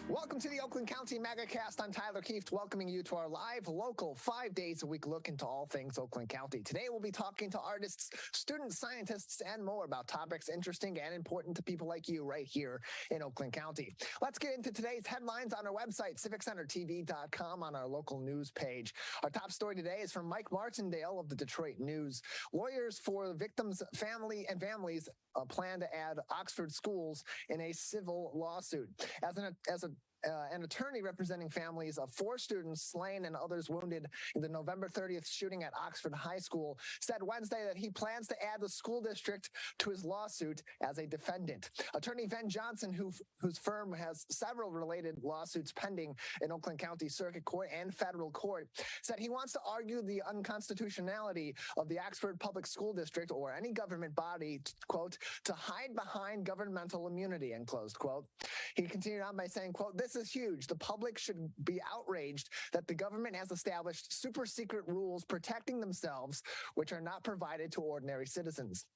Welcome to the Oakland County Megacast. I'm Tyler Kieft, welcoming you to our live, local, 5 days a week look into all things Oakland County. Today, we'll be talking to artists, students, scientists, and more about topics interesting and important to people like you right here in Oakland County. Let's get into today's headlines on our website, civiccentertv.com, on our local news page. Our top story today is from Mike Martindale of the Detroit News. Lawyers for victims' families plan to add Oxford schools in a civil lawsuit. As an attorney representing families of 4 students slain and others wounded in the November 30th shooting at Oxford High School, said Wednesday that he plans to add the school district to his lawsuit as a defendant. Attorney Ven Johnson, whose firm has several related lawsuits pending in Oakland County Circuit Court and federal court, said he wants to argue the unconstitutionality of the Oxford Public School District or any government body, quote, to hide behind governmental immunity, end closed quote. He continued on by saying, quote, "This is huge. The public should be outraged that the government has established super secret rules protecting themselves, which are not provided to ordinary citizens.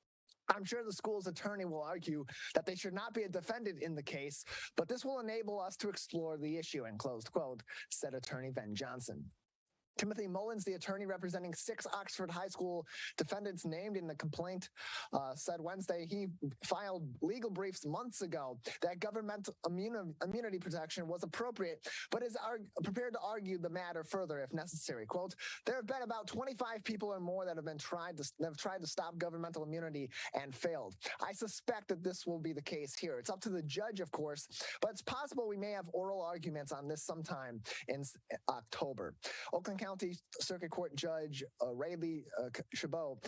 I'm sure the school's attorney will argue that they should not be a defendant in the case, but this will enable us to explore the issue," end closed quote, said Attorney Ven Johnson. Timothy Mullins, the attorney representing 6 Oxford High School defendants named in the complaint, said Wednesday he filed legal briefs months ago that governmental immunity protection was appropriate, but is prepared to argue the matter further if necessary. Quote, "There have been about 25 people or more that have tried to stop governmental immunity and failed. I suspect that this will be the case here. It's up to the judge, of course, but it's possible we may have oral arguments on this sometime in October." Oakland County Circuit Court Judge Rayleigh Chabot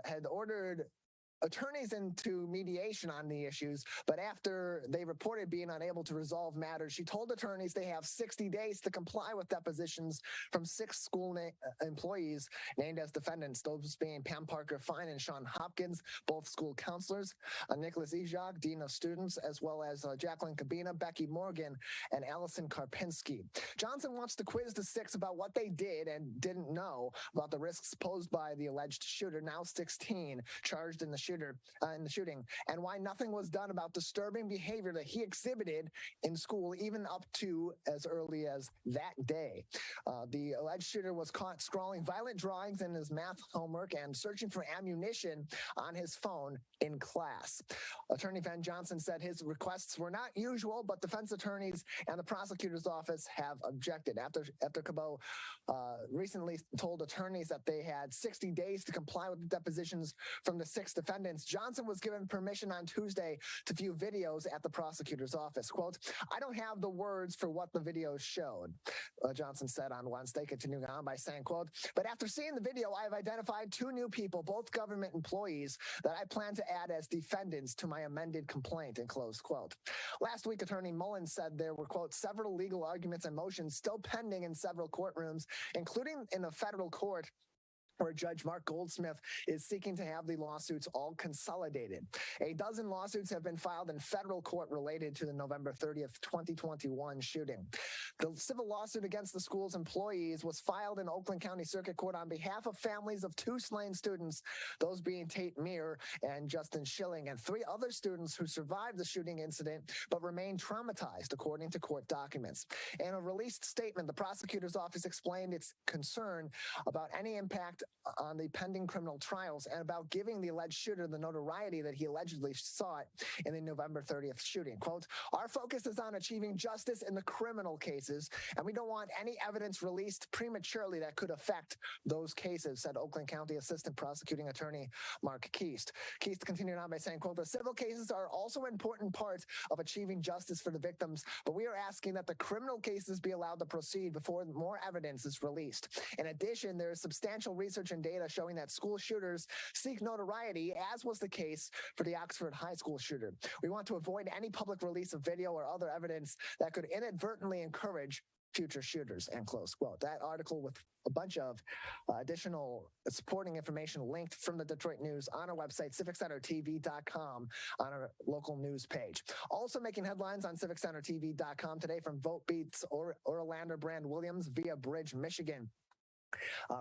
had ordered attorneys into mediation on the issues, but after they reported being unable to resolve matters, she told attorneys they have 60 days to comply with depositions from 6 school employees named as defendants, those being Pam Parker Fine and Sean Hopkins, both school counselors, Nicholas Ejak, Dean of Students, as well as Jacqueline Cabina, Becky Morgan, and Allison Karpinski. Johnson wants to quiz the 6 about what they did and didn't know about the risks posed by the alleged shooter, now 16, charged in the shooting, and why nothing was done about disturbing behavior that he exhibited in school, even up to as early as that day. The alleged shooter was caught scrawling violent drawings in his math homework and searching for ammunition on his phone in class. Attorney Ven Johnson said his requests were not usual, but defense attorneys and the prosecutor's office have objected. After Cabot recently told attorneys that they had 60 days to comply with the depositions from the 6 defendants, Johnson was given permission on Tuesday to view videos at the prosecutor's office. Quote, "I don't have the words for what the videos showed," Johnson said on Wednesday, continuing on by saying, quote, "But after seeing the video, I have identified 2 new people, both government employees, that I plan to add as defendants to my amended complaint," end close quote. Last week, Attorney Mullins said there were, quote, "several legal arguments and motions still pending in several courtrooms, including in a federal court where Judge Mark Goldsmith is seeking to have the lawsuits all consolidated. A dozen lawsuits have been filed in federal court related to the November 30th, 2021 shooting. The civil lawsuit against the school's employees was filed in Oakland County Circuit Court on behalf of families of 2 slain students, those being Tate Meir and Justin Schilling, and 3 other students who survived the shooting incident but remained traumatized, according to court documents. In a released statement, the prosecutor's office explained its concern about any impact on the pending criminal trials and about giving the alleged shooter the notoriety that he allegedly sought in the November 30th shooting. Quote, "Our focus is on achieving justice in the criminal cases, and we don't want any evidence released prematurely that could affect those cases," said Oakland County Assistant Prosecuting Attorney Mark Kieft. Kieft continued on by saying, quote, "The civil cases are also an important part of achieving justice for the victims, but we are asking that the criminal cases be allowed to proceed before more evidence is released. In addition, there is substantial research and data showing that school shooters seek notoriety, as was the case for the Oxford High School shooter. We want to avoid any public release of video or other evidence that could inadvertently encourage future shooters," end close quote. That article with a bunch of additional supporting information linked from the Detroit News on our website, civiccentertv.com, on our local news page. Also making headlines on civiccentertv.com today from Vote Beats or Orlando Brand Williams via Bridge, Michigan.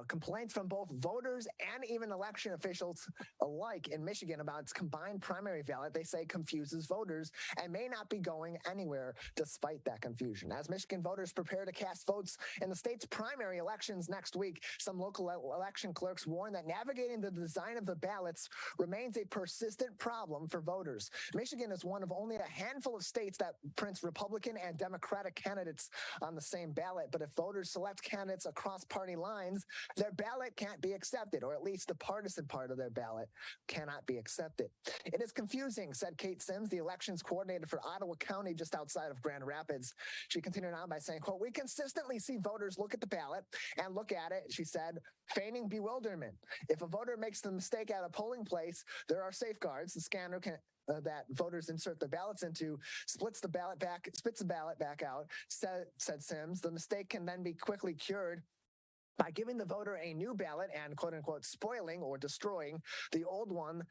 Complaints from both voters and even election officials alike in Michigan about its combined primary ballot, they say, confuses voters and may not be going anywhere despite that confusion. As Michigan voters prepare to cast votes in the state's primary elections next week, some local election clerks warn that navigating the design of the ballots remains a persistent problem for voters. Michigan is one of only a handful of states that prints Republican and Democratic candidates on the same ballot, but if voters select candidates across party lines, their ballot can't be accepted, or at least the partisan part of their ballot cannot be accepted. It is confusing, said Kate Sims, the elections coordinator for Ottawa County just outside of Grand Rapids. She continued on by saying, quote, "We consistently see voters look at the ballot and look at it," she said, "feigning bewilderment. If a voter makes the mistake at a polling place, there are safeguards. The scanner can that voters insert their ballots into spits the ballot back out," said Sims. "The mistake can then be quickly cured by giving the voter a new ballot and, quote unquote, spoiling or destroying the old one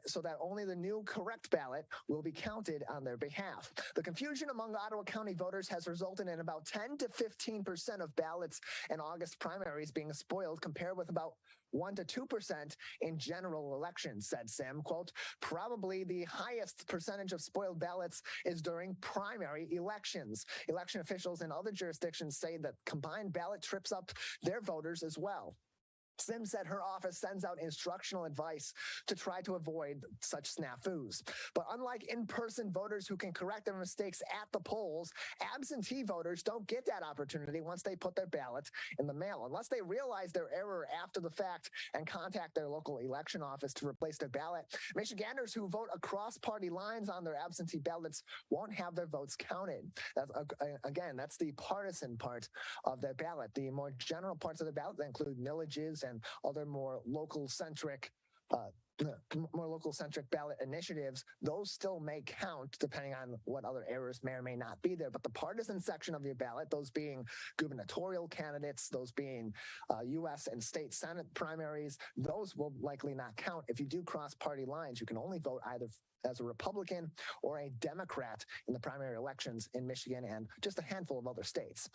so that only the new correct ballot will be counted on their behalf." The confusion among Ottawa County voters has resulted in about 10 to 15% of ballots in August primaries being spoiled, compared with about 1 to 2% in general elections, said Sim. Quote, "Probably the highest percentage of spoiled ballots is during primary elections. Election officials in other jurisdictions say that combined ballot trips up their voters as well." Sim said her office sends out instructional advice to try to avoid such snafus. But unlike in-person voters who can correct their mistakes at the polls, absentee voters don't get that opportunity once they put their ballot in the mail. Unless they realize their error after the fact and contact their local election office to replace their ballot, Michiganders who vote across party lines on their absentee ballots won't have their votes counted. That's the partisan part of their ballot. The more general parts of the ballot that include millages and other more local-centric ballot initiatives, those still may count depending on what other errors may or may not be there. But the partisan section of your ballot, those being gubernatorial candidates, those being U.S. and state Senate primaries, those will likely not count. If you do cross party lines, you can only vote either as a Republican or a Democrat in the primary elections in Michigan and just a handful of other states.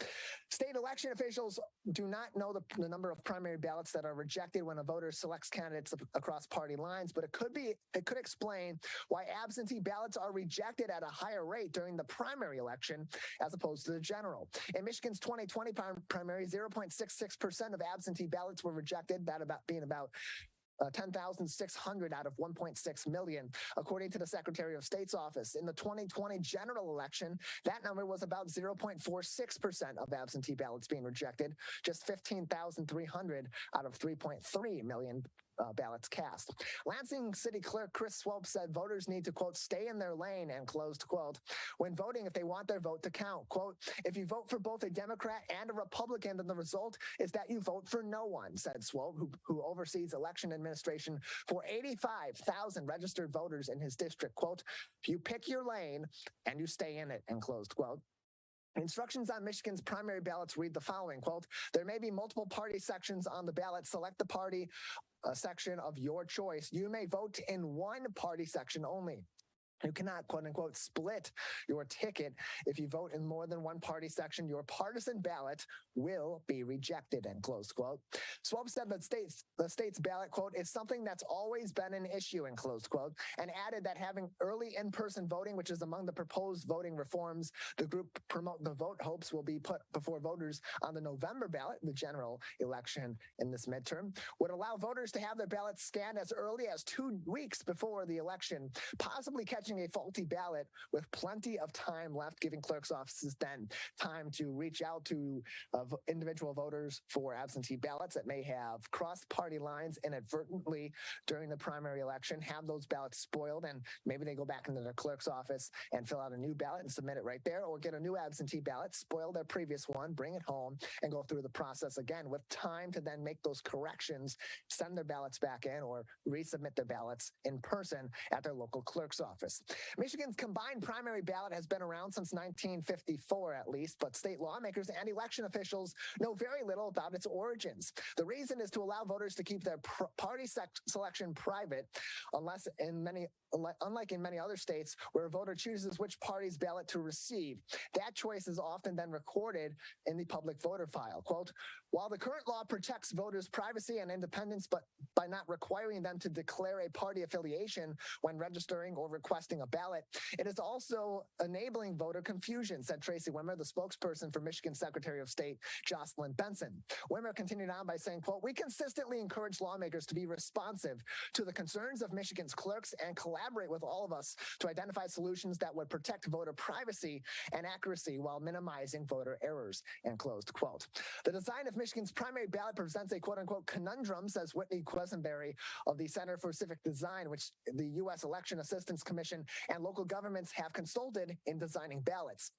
State election officials do not know the number of primary ballots that are rejected when a voter selects candidates across party lines, but it could explain why absentee ballots are rejected at a higher rate during the primary election as opposed to the general. In Michigan's 2020 primary, 0.66% of absentee ballots were rejected, that being about 10,600 out of 1.6 million, according to the Secretary of State's office. In the 2020 general election, that number was about 0.46% of absentee ballots being rejected, just 15,300 out of 3.3 million ballots cast. Lansing City Clerk Chris Swope said voters need to, quote, "stay in their lane," and closed quote, when voting if they want their vote to count. Quote, "If you vote for both a Democrat and a Republican, then the result is that you vote for no one," said Swope, who oversees election administration for 85,000 registered voters in his district. Quote, "You pick your lane and you stay in it," and closed quote. Instructions on Michigan's primary ballots read the following, quote, "There may be multiple party sections on the ballot. Select the party section of your choice. You may vote in one party section only. You cannot, quote unquote, split your ticket. If you vote in more than one party section, your partisan ballot will be rejected," and close quote. Swope said that the state's ballot, quote, "is something that's always been an issue," and close quote, and added that having early in-person voting, which is among the proposed voting reforms the group Promote the Vote hopes will be put before voters on the November ballot, the general election in this midterm, would allow voters to have their ballots scanned as early as 2 weeks before the election, possibly catching a faulty ballot with plenty of time left, giving clerk's offices then time to reach out to individual voters for absentee ballots that may have crossed party lines inadvertently during the primary election, have those ballots spoiled, and maybe they go back into their clerk's office and fill out a new ballot and submit it right there, or get a new absentee ballot, spoil their previous one, bring it home, and go through the process again with time to then make those corrections, send their ballots back in, or resubmit their ballots in person at their local clerk's office. Congress. Michigan's combined primary ballot has been around since 1954 at least, but state lawmakers and election officials know very little about its origins. The reason is to allow voters to keep their party selection private, unlike in many other states where a voter chooses which party's ballot to receive. That choice is often then recorded in the public voter file. Quote, while the current law protects voters' privacy and independence, but by not requiring them to declare a party affiliation when registering or requesting a ballot, it is also enabling voter confusion, said Tracy Wimmer, the spokesperson for Michigan Secretary of State Jocelyn Benson. Wimmer continued on by saying, quote, we consistently encourage lawmakers to be responsive to the concerns of Michigan's clerks and collaborate with all of us to identify solutions that would protect voter privacy and accuracy while minimizing voter errors, end closed quote. The design of Michigan's primary ballot presents a quote-unquote conundrum, says Whitney Quisenberry of the Center for Civic Design, which the U.S. Election Assistance Commission and local governments have consulted in designing ballots.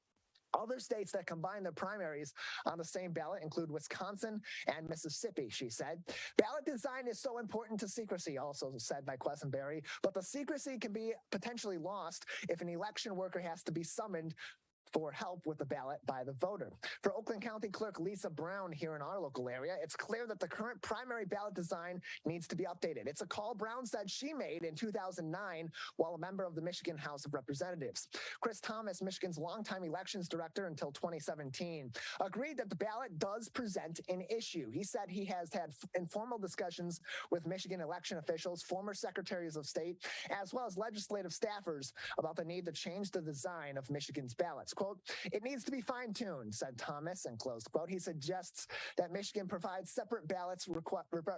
Other states that combine their primaries on the same ballot include Wisconsin and Mississippi, she said. Ballot design is so important to secrecy, also said by Quisenberry, but the secrecy can be potentially lost if an election worker has to be summoned for help with the ballot by the voter. For Oakland County Clerk Lisa Brown here in our local area, it's clear that the current primary ballot design needs to be updated. It's a call Brown said she made in 2009 while a member of the Michigan House of Representatives. Chris Thomas, Michigan's longtime elections director until 2017, agreed that the ballot does present an issue. He said he has had informal discussions with Michigan election officials, former secretaries of state, as well as legislative staffers about the need to change the design of Michigan's ballots. Quote, it needs to be fine-tuned, said Thomas, and closed quote. He suggests that Michigan provides separate ballots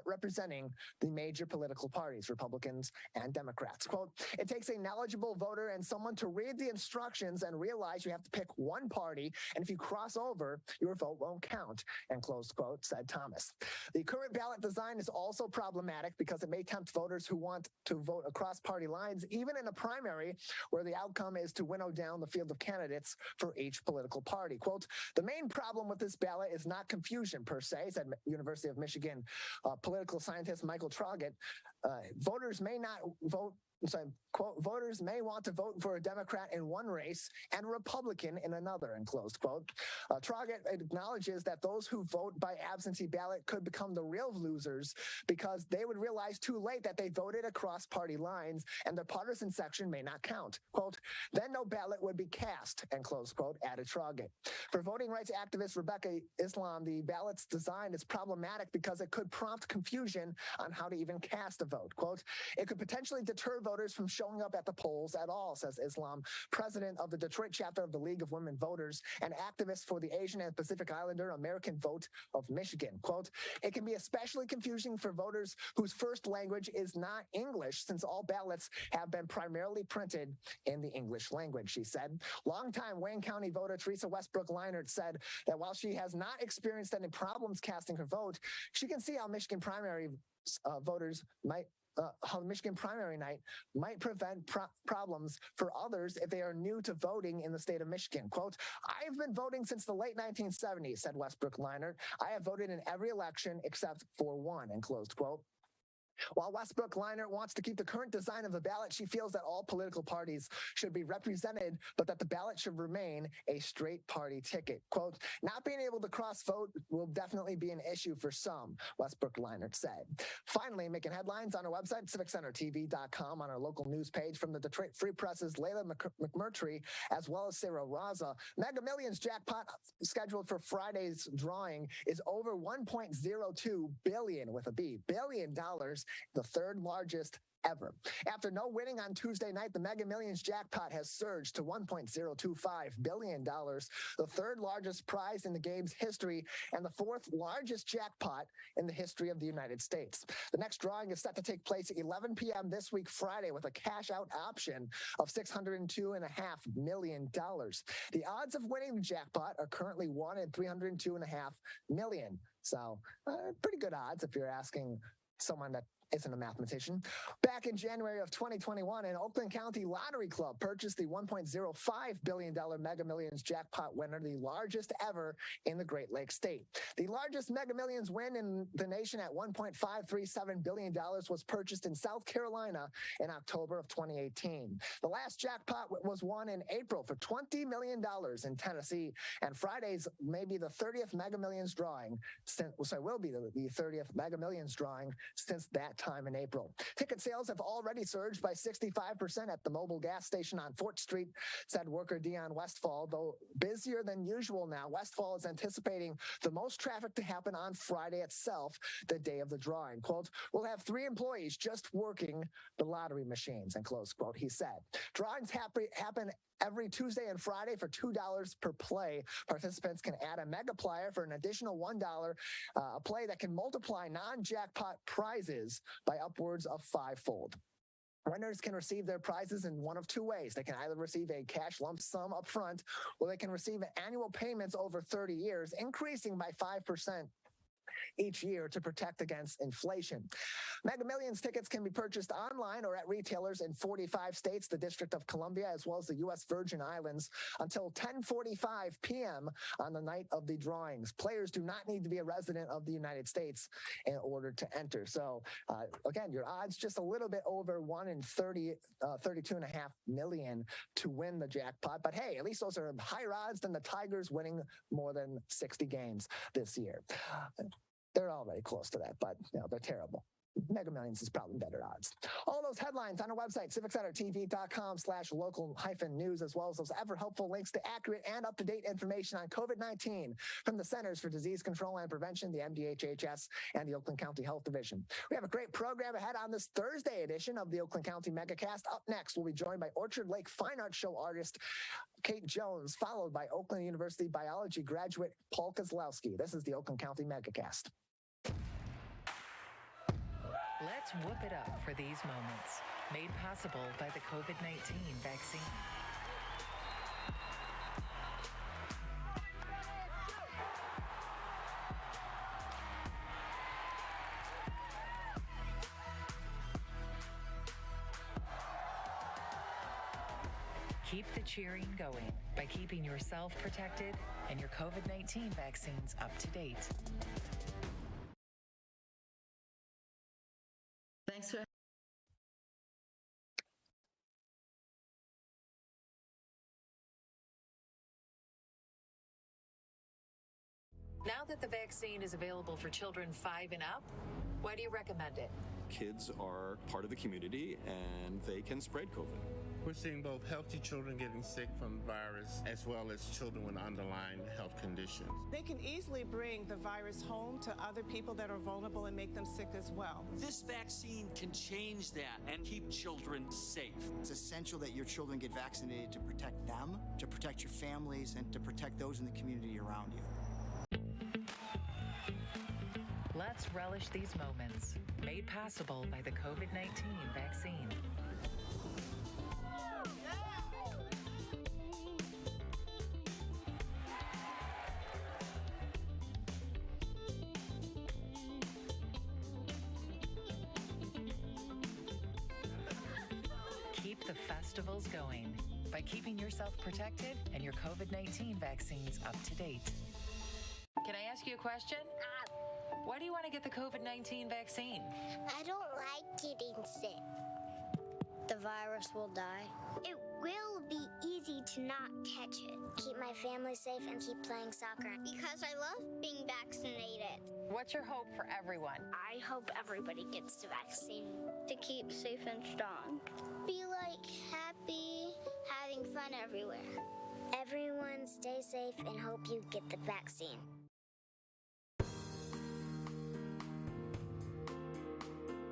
representing the major political parties, Republicans and Democrats. Quote, it takes a knowledgeable voter and someone to read the instructions and realize you have to pick one party, and if you cross over, your vote won't count, and closed quote, said Thomas. The current ballot design is also problematic because it may tempt voters who want to vote across party lines, even in a primary where the outcome is to winnow down the field of candidates for each political party. Quote, the main problem with this ballot is not confusion per se, said University of Michigan political scientist Michael Troggett. Voters may not vote quote, voters may want to vote for a Democrat in one race and a Republican in another, end closed quote. Troggett acknowledges that those who vote by absentee ballot could become the real losers because they would realize too late that they voted across party lines and the partisan section may not count. Quote, then no ballot would be cast, end close quote, added Troggett. For voting rights activist Rebecca Islam, the ballot's design is problematic because it could prompt confusion on how to even cast a vote. Quote, it could potentially deter voters from showing up at the polls at all, says Islam, president of the Detroit chapter of the League of Women Voters and activist for the Asian and Pacific Islander American Vote of Michigan. Quote, it can be especially confusing for voters whose first language is not English, since all ballots have been primarily printed in the English language, she said. Longtime Wayne County voter Teresa Westbrook-Leinert said that while she has not experienced any problems casting her vote, she can see how Michigan primary voters might how Michigan primary night might prevent problems for others if they are new to voting in the state of Michigan. Quote, I've been voting since the late 1970s, said Westbrook-Leinert. I have voted in every election except for one, end closed quote. While Westbrook-Leinert wants to keep the current design of the ballot, she feels that all political parties should be represented, but that the ballot should remain a straight party ticket. Quote, not being able to cross-vote will definitely be an issue for some, Westbrook-Leinert said. Finally, making headlines on our website, civiccentertv.com, on our local news page from the Detroit Free Press's Layla McMurtry, as well as Sarah Raza. Mega Millions jackpot scheduled for Friday's drawing is over $1.02 billion with a B, $billion, the third largest ever. After no winning on Tuesday night, the Mega Millions jackpot has surged to $1.025 billion, the third largest prize in the game's history and the fourth largest jackpot in the history of the United States. The next drawing is set to take place at 11 p.m. this week, Friday, with a cash-out option of $602.5 million. The odds of winning the jackpot are currently 1 in 302.5 million. So pretty good odds if you're asking someone that isn't a mathematician. Back in January of 2021, an Oakland County Lottery Club purchased the $1.05 billion Mega Millions jackpot winner, the largest ever in the Great Lakes state. The largest Mega Millions win in the nation at $1.537 billion was purchased in South Carolina in October of 2018. The last jackpot was won in April for $20 million in Tennessee, and Friday's may be the 30th Mega Millions drawing, will be the 30th Mega Millions drawing since that time in April. Ticket sales have already surged by 65% at the mobile gas station on Fort Street, said worker Dion Westfall. Though busier than usual now, Westfall is anticipating the most traffic to happen on Friday itself, the day of the drawing. Quote, "We'll have 3 employees just working the lottery machines," and close quote, he said. Drawings happen every Tuesday and Friday for $2 per play. Participants can add a Megaplier for an additional $1, a play that can multiply non-jackpot prizes by upwards of 5-fold. Winners can receive their prizes in one of 2 ways. They can either receive a cash lump sum up front, or they can receive annual payments over 30 years, increasing by 5% each year to protect against inflation. Mega Millions tickets can be purchased online or at retailers in 45 states, the District of Columbia, as well as the U.S. Virgin Islands until 10:45 p.m. on the night of the drawings. Players do not need to be a resident of the United States in order to enter. So again, your odds just a little bit over 1 in 32.5 million to win the jackpot. But hey, at least those are higher odds than the Tigers winning more than 60 games this year. They're already close to that, but they're terrible. Mega Millions is probably better odds. All those headlines on our website, civiccentertv.com/local-news, as well as those ever helpful links to accurate and up-to-date information on COVID-19 from the Centers for Disease Control and Prevention, the MDHHS, and the Oakland County Health Division. We have a great program ahead on this Thursday edition of the Oakland County Megacast. Up next, we'll be joined by Orchard Lake Fine Arts Show artist Kate Jones, followed by Oakland University biology graduate Paul Koslowski. This is the Oakland County Megacast. Let's whoop it up for these moments, made possible by the COVID-19 vaccine. Keep the cheering going by keeping yourself protected and your COVID-19 vaccines up to date. Thanks for Now that the vaccine is available for children 5 and up, why do you recommend it? Kids are part of the community and they can spread COVID. We're seeing both healthy children getting sick from the virus as well as children with underlying health conditions. They can easily bring the virus home to other people that are vulnerable and make them sick as well. This vaccine can change that and keep children safe. It's essential that your children get vaccinated to protect them, to protect your families, and to protect those in the community around you. Let's relish these moments, made possible by the COVID-19 vaccine. Keep the festivals going by keeping yourself protected and your COVID-19 vaccines up to date. Can I ask you a question? Why do you want to get the COVID-19 vaccine? I don't like getting sick. The virus will die. It will be easy to not catch it. Keep my family safe and keep playing soccer. Because I love being vaccinated. What's your hope for everyone? I hope everybody gets the vaccine. To keep safe and strong. Be happy, having fun everywhere. Everyone stay safe and hope you get the vaccine.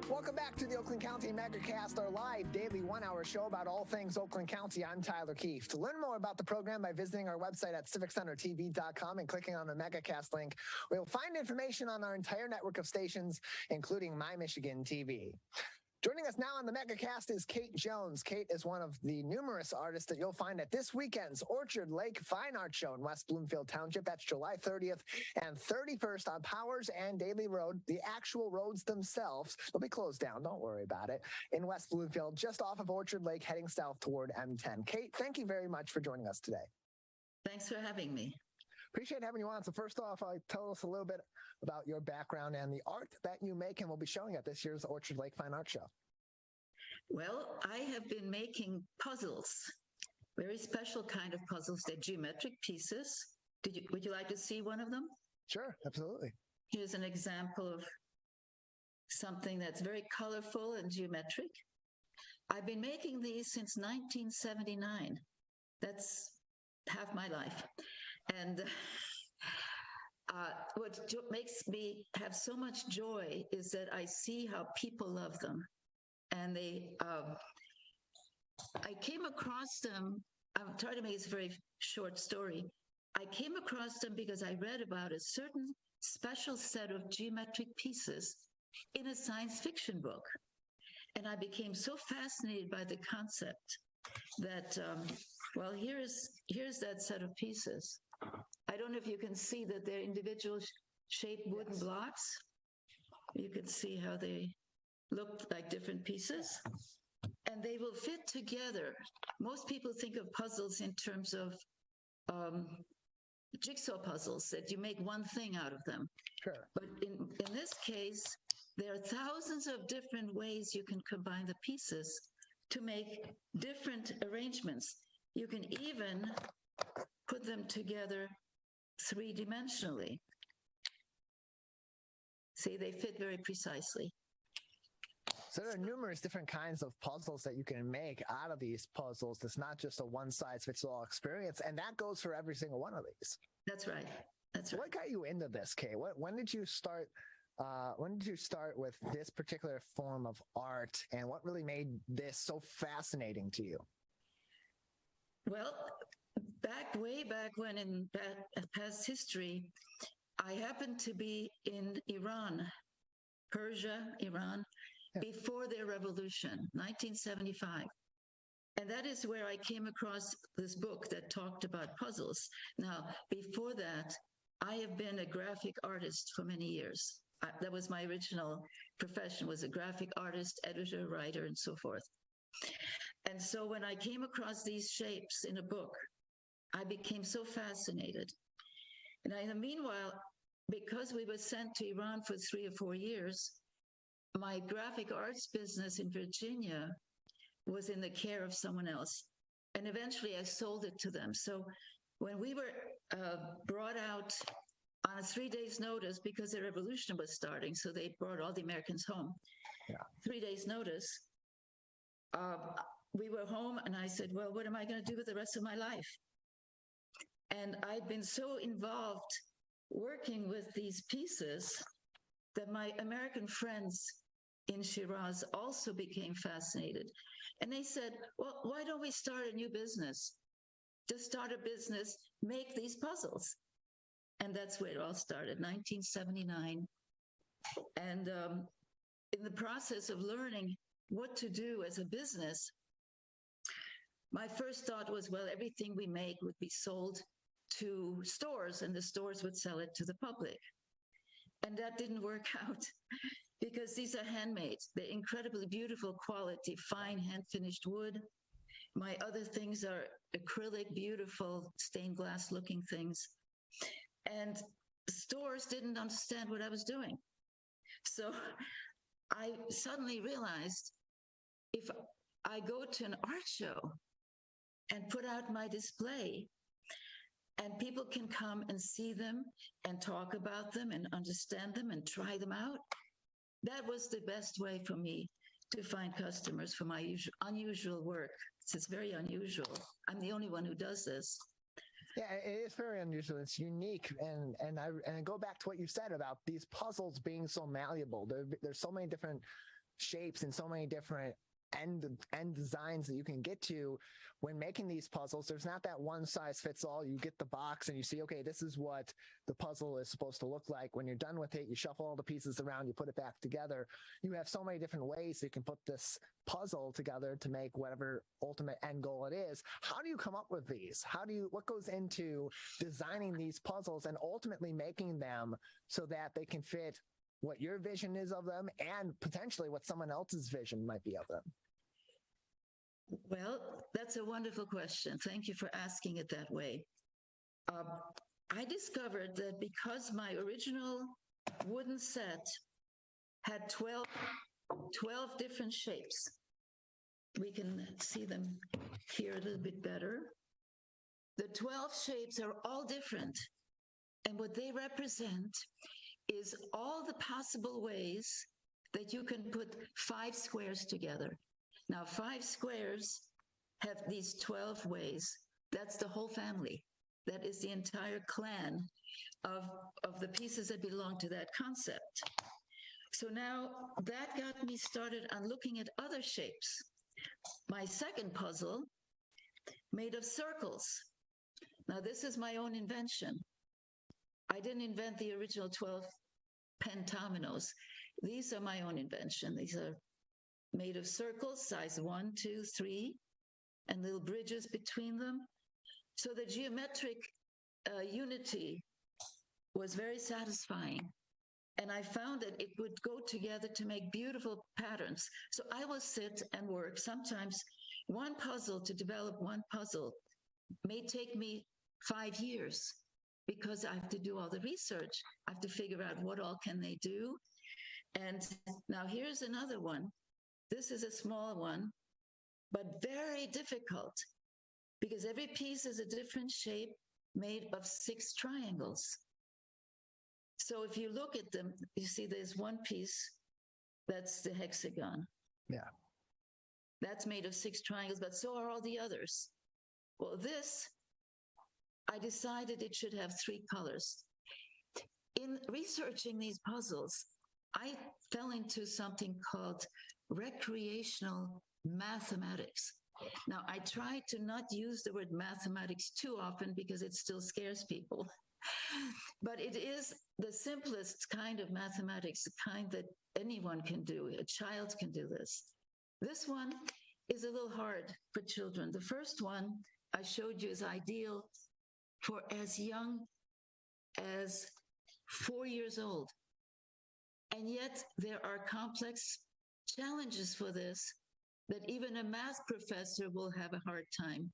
Welcome back to the Oakland County Megacast, our live daily 1-hour show about all things Oakland County. I'm Tyler Kieft. To learn more about the program by visiting our website at civiccentertv.com and clicking on the Megacast link, we'll find information on our entire network of stations, including My Michigan TV. Joining us now on the Megacast is Kate Jones. Kate is one of the numerous artists that you'll find at this weekend's Orchard Lake Fine Art Show in West Bloomfield Township. That's July 30th and 31st on Powers and Daly Road. The actual roads themselves, they'll be closed down. Don't worry about it. In West Bloomfield, just off of Orchard Lake, heading south toward M10. Kate, thank you very much for joining us today. Thanks for having me. Appreciate having you on. So first off, tell us a little bit about your background and the art that you make and will be showing at this year's Orchard Lake Fine Art Show. Well, I have been making puzzles, very special kind of puzzles. They're geometric pieces. Would you like to see one of them? Sure, absolutely. Here's an example of something that's very colorful and geometric. I've been making these since 1979. That's half my life. And what makes me have so much joy is that I see how people love them. And I came across them. I'm trying to make this a very short story. I came across them because I read about a certain special set of geometric pieces in a science fiction book. And I became so fascinated by the concept that, well, here's that set of pieces. I don't know if you can see that they're individual shaped wooden blocks. You can see how they look like different pieces. And they will fit together. Most people think of puzzles in terms of jigsaw puzzles, that you make one thing out of them. Sure. But in this case, there are thousands of different ways you can combine the pieces to make different arrangements. You can even put them together three-dimensionally. See, they fit very precisely. So there are numerous different kinds of puzzles that you can make out of these puzzles. It's not just a one-size-fits-all experience, and that goes for every single one of these. That's right. That's right. What got you into this, Kay? When did you start? When did you start with this particular form of art, and what really made this so fascinating to you? Well, way back when in past history, I happened to be in Iran, Iran, before their revolution, 1975. And that is where I came across this book that talked about puzzles. Now, before that, I have been a graphic artist for many years. That was my original profession, was a graphic artist, editor, writer, and so forth. And so when I came across these shapes in a book, I became so fascinated. And in the meanwhile, because we were sent to Iran for 3 or 4 years, my graphic arts business in Virginia was in the care of someone else. And eventually I sold it to them. So when we were brought out on a 3 days notice, because the revolution was starting, so they brought all the Americans home. 3 days notice, we were home, and I said, well, what am I going to do with the rest of my life? And I'd been so involved working with these pieces that my American friends in Shiraz also became fascinated. And they said, well, why don't we start a new business? Just start a business, make these puzzles. And that's where it all started, 1979. And in the process of learning what to do as a business, my first thought was, well, everything we make would be sold to stores, and the stores would sell it to the public. And that didn't work out because these are handmade. They're incredibly beautiful quality, fine hand-finished wood. My other things are acrylic, beautiful stained glass looking things. And stores didn't understand what I was doing. So I suddenly realized if I go to an art show and put out my display, and people can come and see them and talk about them and understand them and try them out, that was the best way for me to find customers for my unusual work. It's very unusual. I'm the only one who does this. Yeah, it is very unusual. It's unique, and I go back to what you said about these puzzles being so malleable. There's so many different shapes and so many different end designs that you can get to when making these puzzles. There's not that one size fits all. You get the box and you see, okay, this is what the puzzle is supposed to look like. When you're done with it, you shuffle all the pieces around, you put it back together. You have so many different ways you can put this puzzle together to make whatever ultimate end goal it is. How do you come up with these? What goes into designing these puzzles and ultimately making them so that they can fit what your vision is of them and potentially what someone else's vision might be of them? Well, that's a wonderful question. Thank you for asking it that way. I discovered that because my original wooden set had 12 different shapes. We can see them here a little bit better. The 12 shapes are all different. And what they represent is all the possible ways that you can put 5 squares together. Now, 5 squares have these 12 ways. That's the whole family. That is the entire clan of the pieces that belong to that concept. So now that got me started on looking at other shapes. My second puzzle, made of circles. Now, this is my own invention. I didn't invent the original 12 pentominoes. These are my own invention. These are made of circles, size 1, 2, 3, and little bridges between them. So the geometric unity was very satisfying. And I found that it would go together to make beautiful patterns. So I will sit and work. Sometimes to develop one puzzle may take me 5 years because I have to do all the research. I have to figure out what all can they do. And now here's another one. This is a small one, but very difficult because every piece is a different shape made of 6 triangles. So if you look at them, you see there's one piece, that's the hexagon. Yeah. That's made of 6 triangles, but so are all the others. Well, this, I decided it should have 3 colors. In researching these puzzles, I fell into something called recreational mathematics. Now, I try to not use the word mathematics too often because it still scares people. But it is the simplest kind of mathematics, the kind that anyone can do. A child can do this. This one is a little hard for children. The first one I showed you is ideal for as young as 4 years old. And yet there are complex challenges for this that even a math professor will have a hard time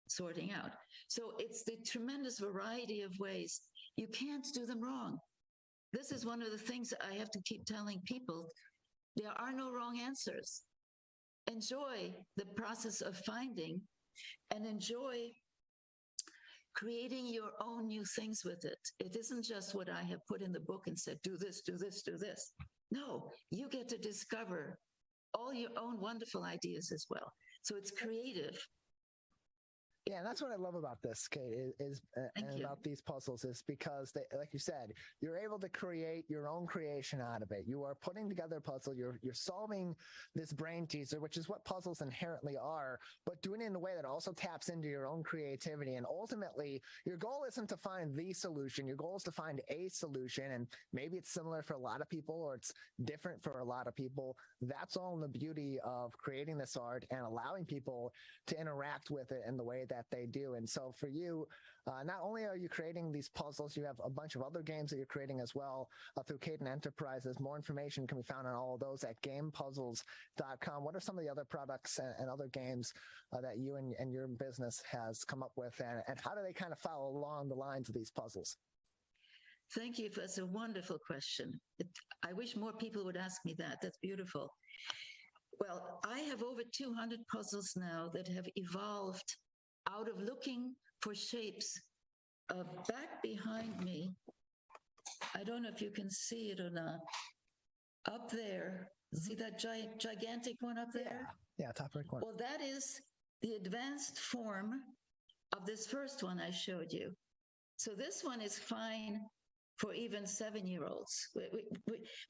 sorting out. So it's the tremendous variety of ways. You can't do them wrong. This is one of the things that I have to keep telling people. There are no wrong answers. Enjoy the process of finding and enjoy creating your own new things with it. It isn't just what I have put in the book and said, do this, do this, do this. No, you get to discover all your own wonderful ideas as well. So it's creative. Yeah, and that's what I love about this, Kate, and about these puzzles is because, they, like you said, you're able to create your own creation out of it. You are putting together a puzzle. You're solving this brain teaser, which is what puzzles inherently are, but doing it in a way that also taps into your own creativity. And ultimately, your goal isn't to find the solution. Your goal is to find a solution, and maybe it's similar for a lot of people or it's different for a lot of people. That's all in the beauty of creating this art and allowing people to interact with it in the way that they do. And so for you, not only are you creating these puzzles, you have a bunch of other games that you're creating as well through Caden Enterprises. More information can be found on all of those at gamepuzzles.com. What are some of the other products and other games that you and your business has come up with, and how do they kind of follow along the lines of these puzzles? Thank you. That's a wonderful question. I wish more people would ask me that. That's beautiful. Well, I have over 200 puzzles now that have evolved out of looking for shapes. Back behind me, I don't know if you can see it or not, up there, see that gigantic one up there? Yeah, top right corner. Well, that is the advanced form of this first one I showed you. So this one is fine for even 7-year-olds.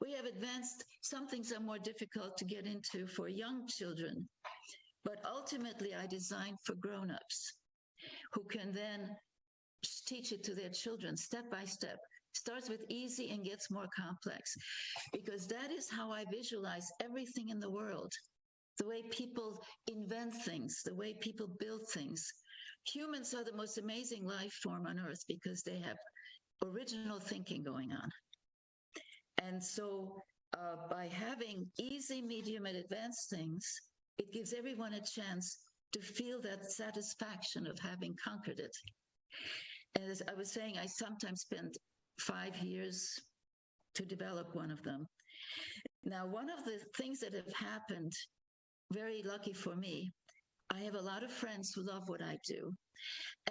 We have advanced, some things are more difficult to get into for young children, but ultimately I designed for grown-ups who can then teach it to their children step by step. Starts with easy and gets more complex, because that is how I visualize everything in the world. The way people invent things, the way people build things. Humans are the most amazing life form on Earth because they have original thinking going on. And so by having easy, medium, and advanced things, it gives everyone a chance to feel that satisfaction of having conquered it. And as I was saying, I sometimes spend 5 years to develop one of them. Now, one of the things that have happened, very lucky for me, I have a lot of friends who love what I do.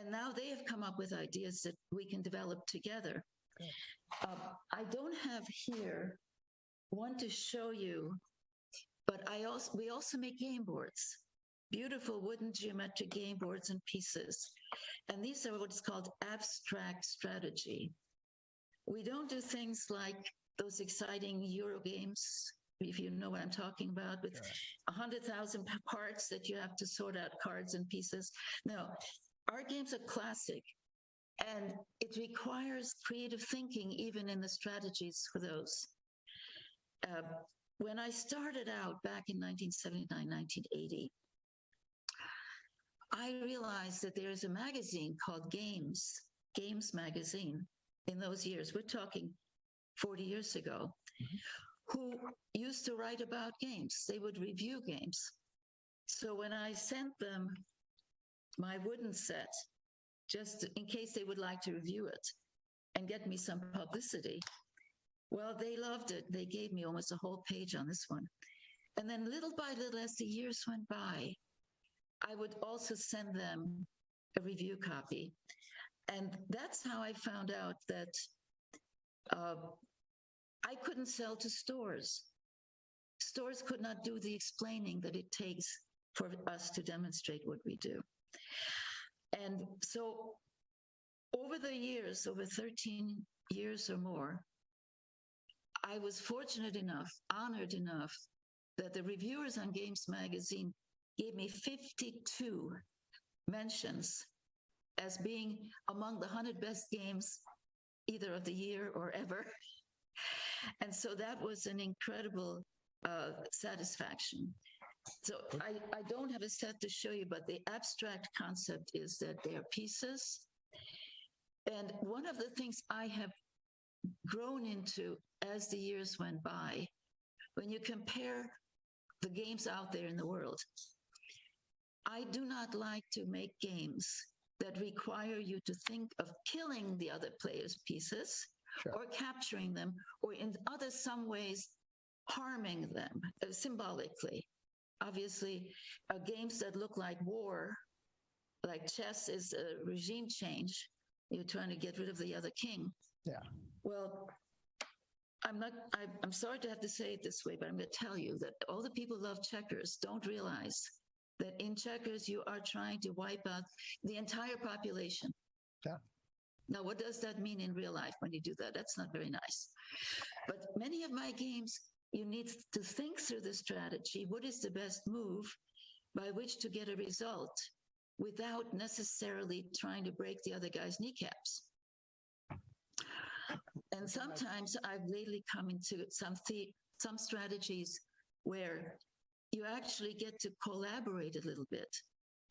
And now they have come up with ideas that we can develop together. I don't have here one to show you, but we also make game boards, beautiful wooden geometric game boards and pieces. And these are what's called abstract strategy. We don't do things like those exciting Euro games, if you know what I'm talking about, with 100,000 parts that you have to sort out cards and pieces. No, our games are classic, and it requires creative thinking even in the strategies for those. When I started out back in 1979, 1980, I realized that there's a magazine called Games Magazine in those years. We're talking 40 years ago, who used to write about games. They would review games. So when I sent them my wooden set, just in case they would like to review it and get me some publicity, well, they loved it. They gave me almost a whole page on this one. And then little by little, as the years went by, I would also send them a review copy. And that's how I found out that I couldn't sell to stores. Stores could not do the explaining that it takes for us to demonstrate what we do. And so over the years, over 13 years or more, I was fortunate enough, honored enough, that the reviewers on Games Magazine gave me 52 mentions as being among the 100 best games either of the year or ever. And so that was an incredible satisfaction. So I don't have a set to show you, but the abstract concept is that they are pieces. And one of the things I have grown into as the years went by, when you compare the games out there in the world, I do not like to make games that require you to think of killing the other player's pieces, or capturing them, or in some ways harming them symbolically. Obviously, games that look like war, like chess is a regime change. You're trying to get rid of the other king. Yeah. Well, I'm sorry to have to say it this way, but I'm going to tell you that all the people who love checkers don't realize that in checkers, you are trying to wipe out the entire population. Yeah. Now, what does that mean in real life when you do that? That's not very nice. But many of my games, you need to think through the strategy. What is the best move by which to get a result without necessarily trying to break the other guy's kneecaps? And sometimes I've lately come into some strategies where you actually get to collaborate a little bit.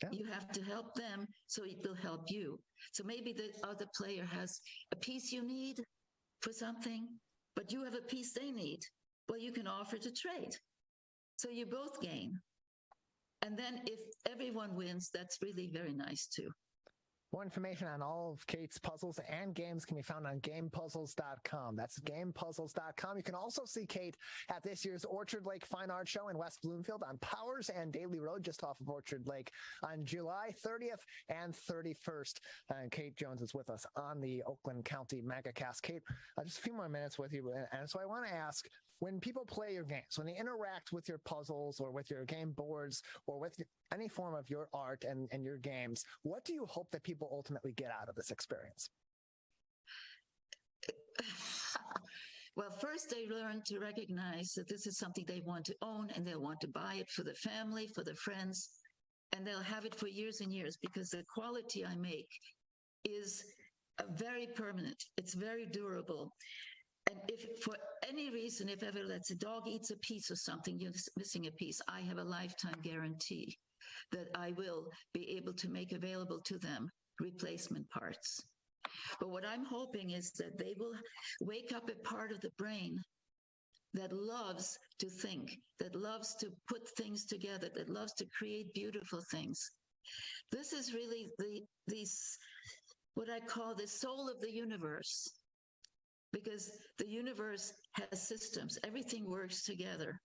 Yeah. You have to help them, so it will help you. So maybe the other player has a piece you need for something, but you have a piece they need. Well, you can offer to trade. So you both gain. And then if everyone wins, that's really very nice too. More information on all of Kate's puzzles and games can be found on gamepuzzles.com. That's gamepuzzles.com. You can also see Kate at this year's Orchard Lake Fine Art Show in West Bloomfield on Powers and Daly Road, just off of Orchard Lake, on July 30th and 31st. And Kate Jones is with us on the Oakland County Megacast. Kate, just a few more minutes with you. And so I want to ask, when people play your games, when they interact with your puzzles or with your game boards or with any form of your art and your games, what do you hope that people ultimately get out of this experience? Well, first they learn to recognize that this is something they want to own, and they'll want to buy it for the family, for the friends, and they'll have it for years and years because the quality I make is very permanent. It's very durable. And if for any reason, if ever, let's say, a dog eats a piece or something, you're missing a piece, I have a lifetime guarantee that I will be able to make available to them replacement parts. But what I'm hoping is that they will wake up a part of the brain that loves to think, that loves to put things together, that loves to create beautiful things. This is really what I call the soul of the universe, because the universe has systems. Everything works together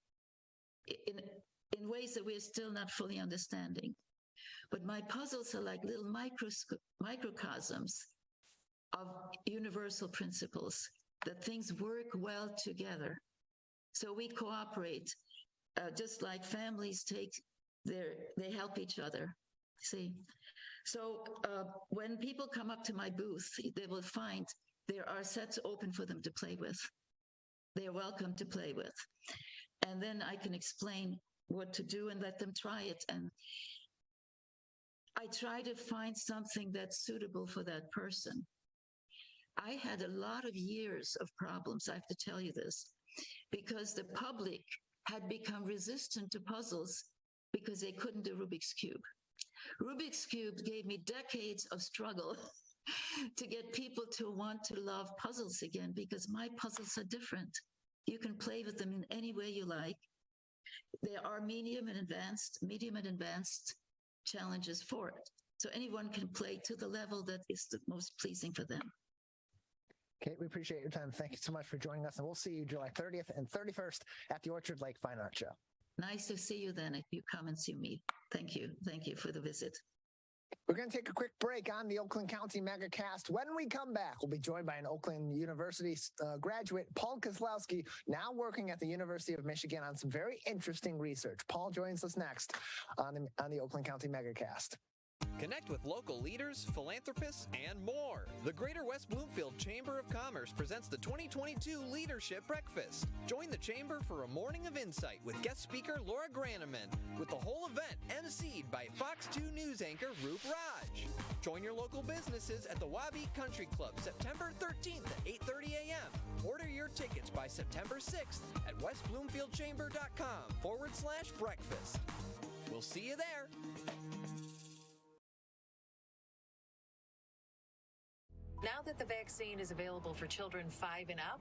in ways that we're still not fully understanding. But my puzzles are like little microcosms of universal principles, that things work well together. So we cooperate, just like families they help each other, see? So when people come up to my booth, they will find there are sets open for them to play with. They're welcome to play with. And then I can explain what to do and let them try it. And I try to find something that's suitable for that person. I had a lot of years of problems, I have to tell you this, because the public had become resistant to puzzles because they couldn't do Rubik's Cube. Rubik's Cube gave me decades of struggle to get people to want to love puzzles again, because my puzzles are different. You can play with them in any way you like. There are medium and advanced challenges for it. So anyone can play to the level that is the most pleasing for them. Kate, we appreciate your time. Thank you so much for joining us, and we'll see you July 30th and 31st at the Orchard Lake Fine Art Show. Nice to see you then if you come and see me. Thank you. Thank you for the visit. We're going to take a quick break on the Oakland County Megacast. When we come back, we'll be joined by an Oakland University graduate, Paul Koslowski, now working at the University of Michigan on some very interesting research. Paul joins us next on the Oakland County Megacast. Connect with local leaders, philanthropists, and more. The Greater West Bloomfield Chamber of Commerce presents the 2022 Leadership Breakfast. Join the Chamber for a morning of insight with guest speaker Laura Graneman, with the whole event emceed by Fox 2 News anchor Roop Raj. Join your local businesses at the Wabi Country Club September 13th at 8:30 a.m. Order your tickets by September 6th at westbloomfieldchamber.com/breakfast. We'll see you there. Now that the vaccine is available for children 5 and up,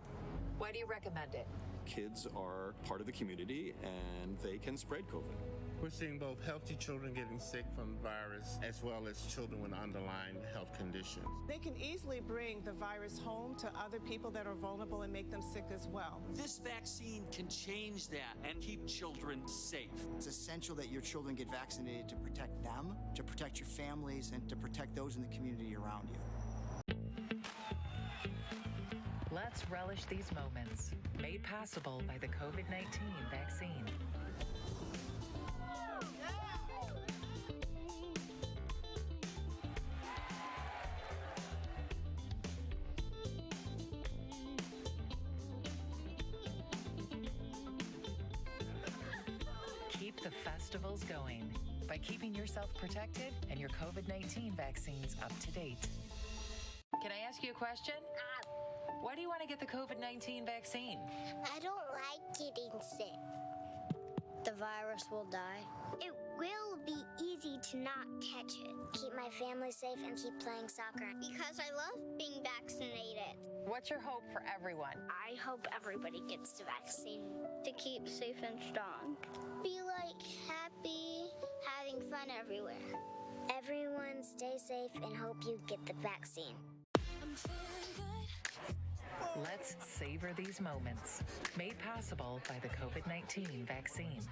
why do you recommend it? Kids are part of the community and they can spread COVID. We're seeing both healthy children getting sick from the virus as well as children with underlying health conditions. They can easily bring the virus home to other people that are vulnerable and make them sick as well. This vaccine can change that and keep children safe. It's essential that your children get vaccinated to protect them, to protect your families, and to protect those in the community around you. Let's relish these moments, made possible by the COVID-19 vaccine. Keep the festivals going by keeping yourself protected and your COVID-19 vaccines up to date. Can I ask you a question? Why do you want to get the COVID-19 vaccine? I don't like getting sick. The virus will die. It will be easy to not catch it. Keep my family safe and keep playing soccer. Because I love being vaccinated. What's your hope for everyone? I hope everybody gets the vaccine to keep safe and strong. Be like happy, having fun everywhere. Everyone stay safe and hope you get the vaccine. Let's savor these moments, made possible by the COVID-19 vaccine.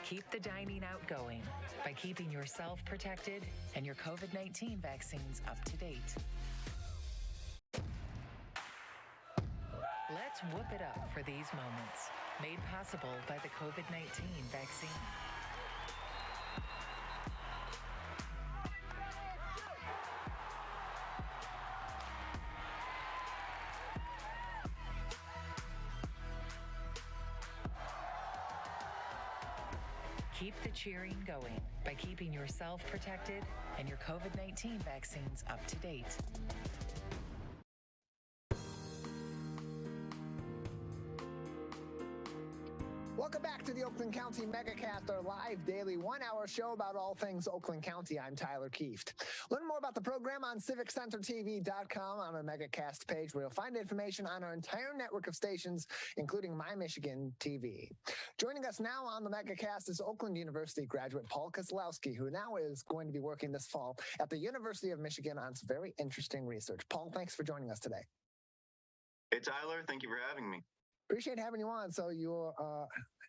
Keep the dining out going by keeping yourself protected and your COVID-19 vaccines up to date. Let's Let's whoop it up for these moments. Made possible by the COVID-19 vaccine. Keep the cheering going by keeping yourself protected and your COVID-19 vaccines up to date. Welcome back to the Oakland County Megacast, our live daily 1-hour show about all things Oakland County. I'm Tyler Kieft. Learn more about the program on civiccentertv.com on our Megacast page, where you'll find information on our entire network of stations, including My Michigan TV. Joining us now on the Megacast is Oakland University graduate Paul Koslowski, who now is going to be working this fall at the University of Michigan on some very interesting research. Paul, thanks for joining us today. Hey, Tyler. Thank you for having me. Appreciate having you on. So you are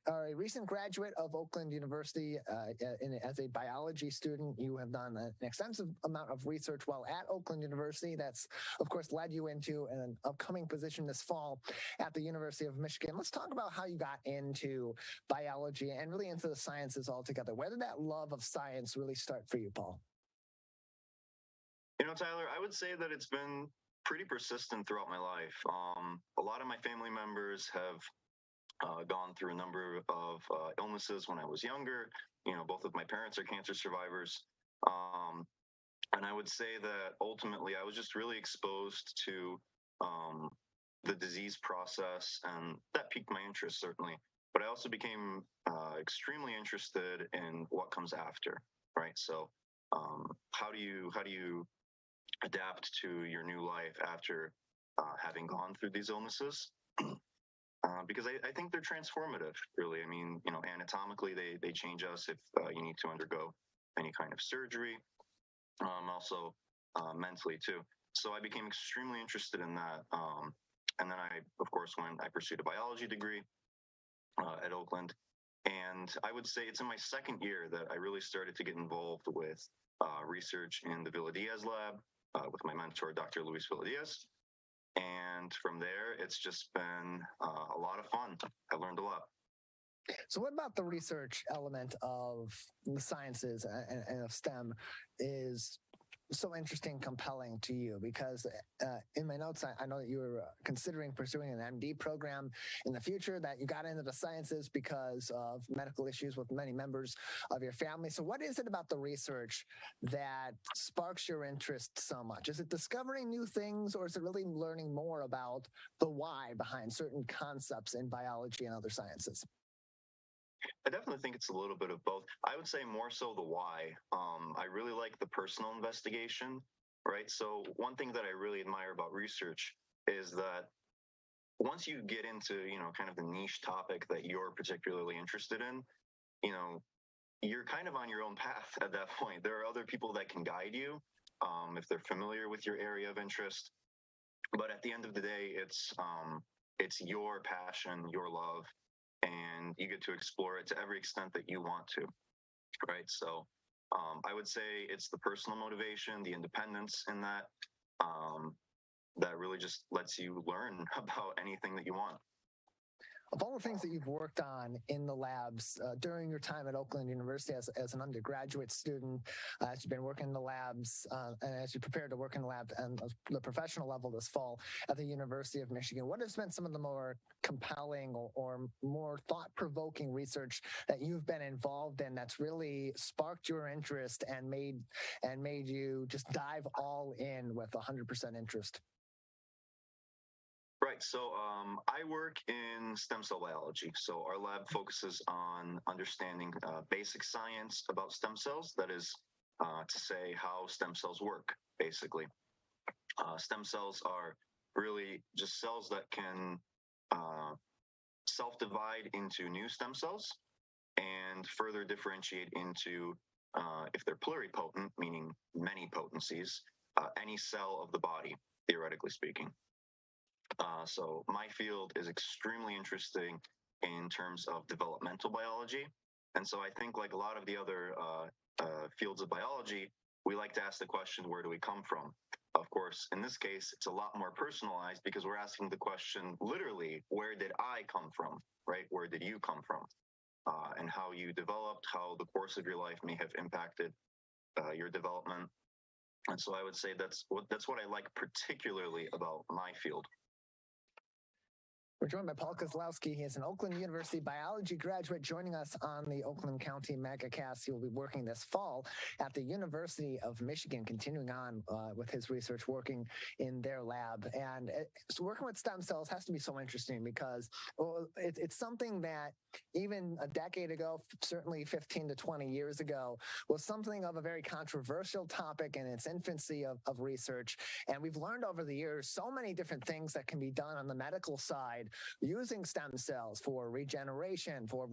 a recent graduate of Oakland University as a biology student. You have done an extensive amount of research while at Oakland University. That's, of course, led you into an upcoming position this fall at the University of Michigan. Let's talk about how you got into biology and really into the sciences altogether. Where did that love of science really start for you, Paul? You know, Tyler, I would say that it's been pretty persistent throughout my life. A lot of my family members have gone through a number of illnesses when I was younger. You know, both of my parents are cancer survivors. And I would say that ultimately I was just really exposed to the disease process, and that piqued my interest, certainly. But I also became extremely interested in what comes after, right? So how do you adapt to your new life after having gone through these illnesses? Because I think they're transformative, really. I mean, you know, anatomically, they change us if you need to undergo any kind of surgery, also mentally, too. So I became extremely interested in that. And then of course, I pursued a biology degree at Oakland. And I would say it's in my second year that I really started to get involved with research in the Villa-Diaz lab with my mentor, Dr. Luis Villa-Diaz. And from there, it's just been a lot of fun. I learned a lot. So what about the research element of the sciences and of STEM is so interesting, compelling to you? Because in my notes, I know that you were considering pursuing an MD program in the future, that you got into the sciences because of medical issues with many members of your family. So what is it about the research that sparks your interest so much? Is it discovering new things, or is it really learning more about the why behind certain concepts in biology and other sciences? I definitely think it's a little bit of both. I would say more so the why. I really like the personal investigation, right? So one thing that I really admire about research is that once you get into, you know, kind of the niche topic that you're particularly interested in, you know, you're kind of on your own path at that point. There are other people that can guide you if they're familiar with your area of interest. But at the end of the day, it's your passion, your love, and you get to explore it to every extent that you want to, right? So I would say it's the personal motivation, the independence in that, that really just lets you learn about anything that you want. Of all the things that you've worked on in the labs during your time at Oakland University as an undergraduate student, as you've been working in the labs and as you prepare to work in the lab and the professional level this fall at the University of Michigan, what has been some of the more compelling or more thought-provoking research that you've been involved in that's really sparked your interest and made you just dive all in with 100% interest? Right. So I work in stem cell biology. So our lab focuses on understanding basic science about stem cells. That is to say how stem cells work, basically. Stem cells are really just cells that can self-divide into new stem cells and further differentiate into, if they're pluripotent, meaning many potencies, any cell of the body, theoretically speaking. So my field is extremely interesting in terms of developmental biology. And so I think, like a lot of the other fields of biology, we like to ask the question, where do we come from? Of course, in this case, it's a lot more personalized because we're asking the question literally, where did I come from, right? Where did you come from? And how you developed, how the course of your life may have impacted your development. And so I would say that's what I like particularly about my field. We're joined by Paul Koslowski. He is an Oakland University biology graduate joining us on the Oakland County Megacast. He will be working this fall at the University of Michigan, continuing on with his research, working in their lab. And working with stem cells has to be so interesting because it's something that even a decade ago, certainly 15 to 20 years ago, was something of a very controversial topic in its infancy of research. And we've learned over the years so many different things that can be done on the medical side using stem cells for regeneration, for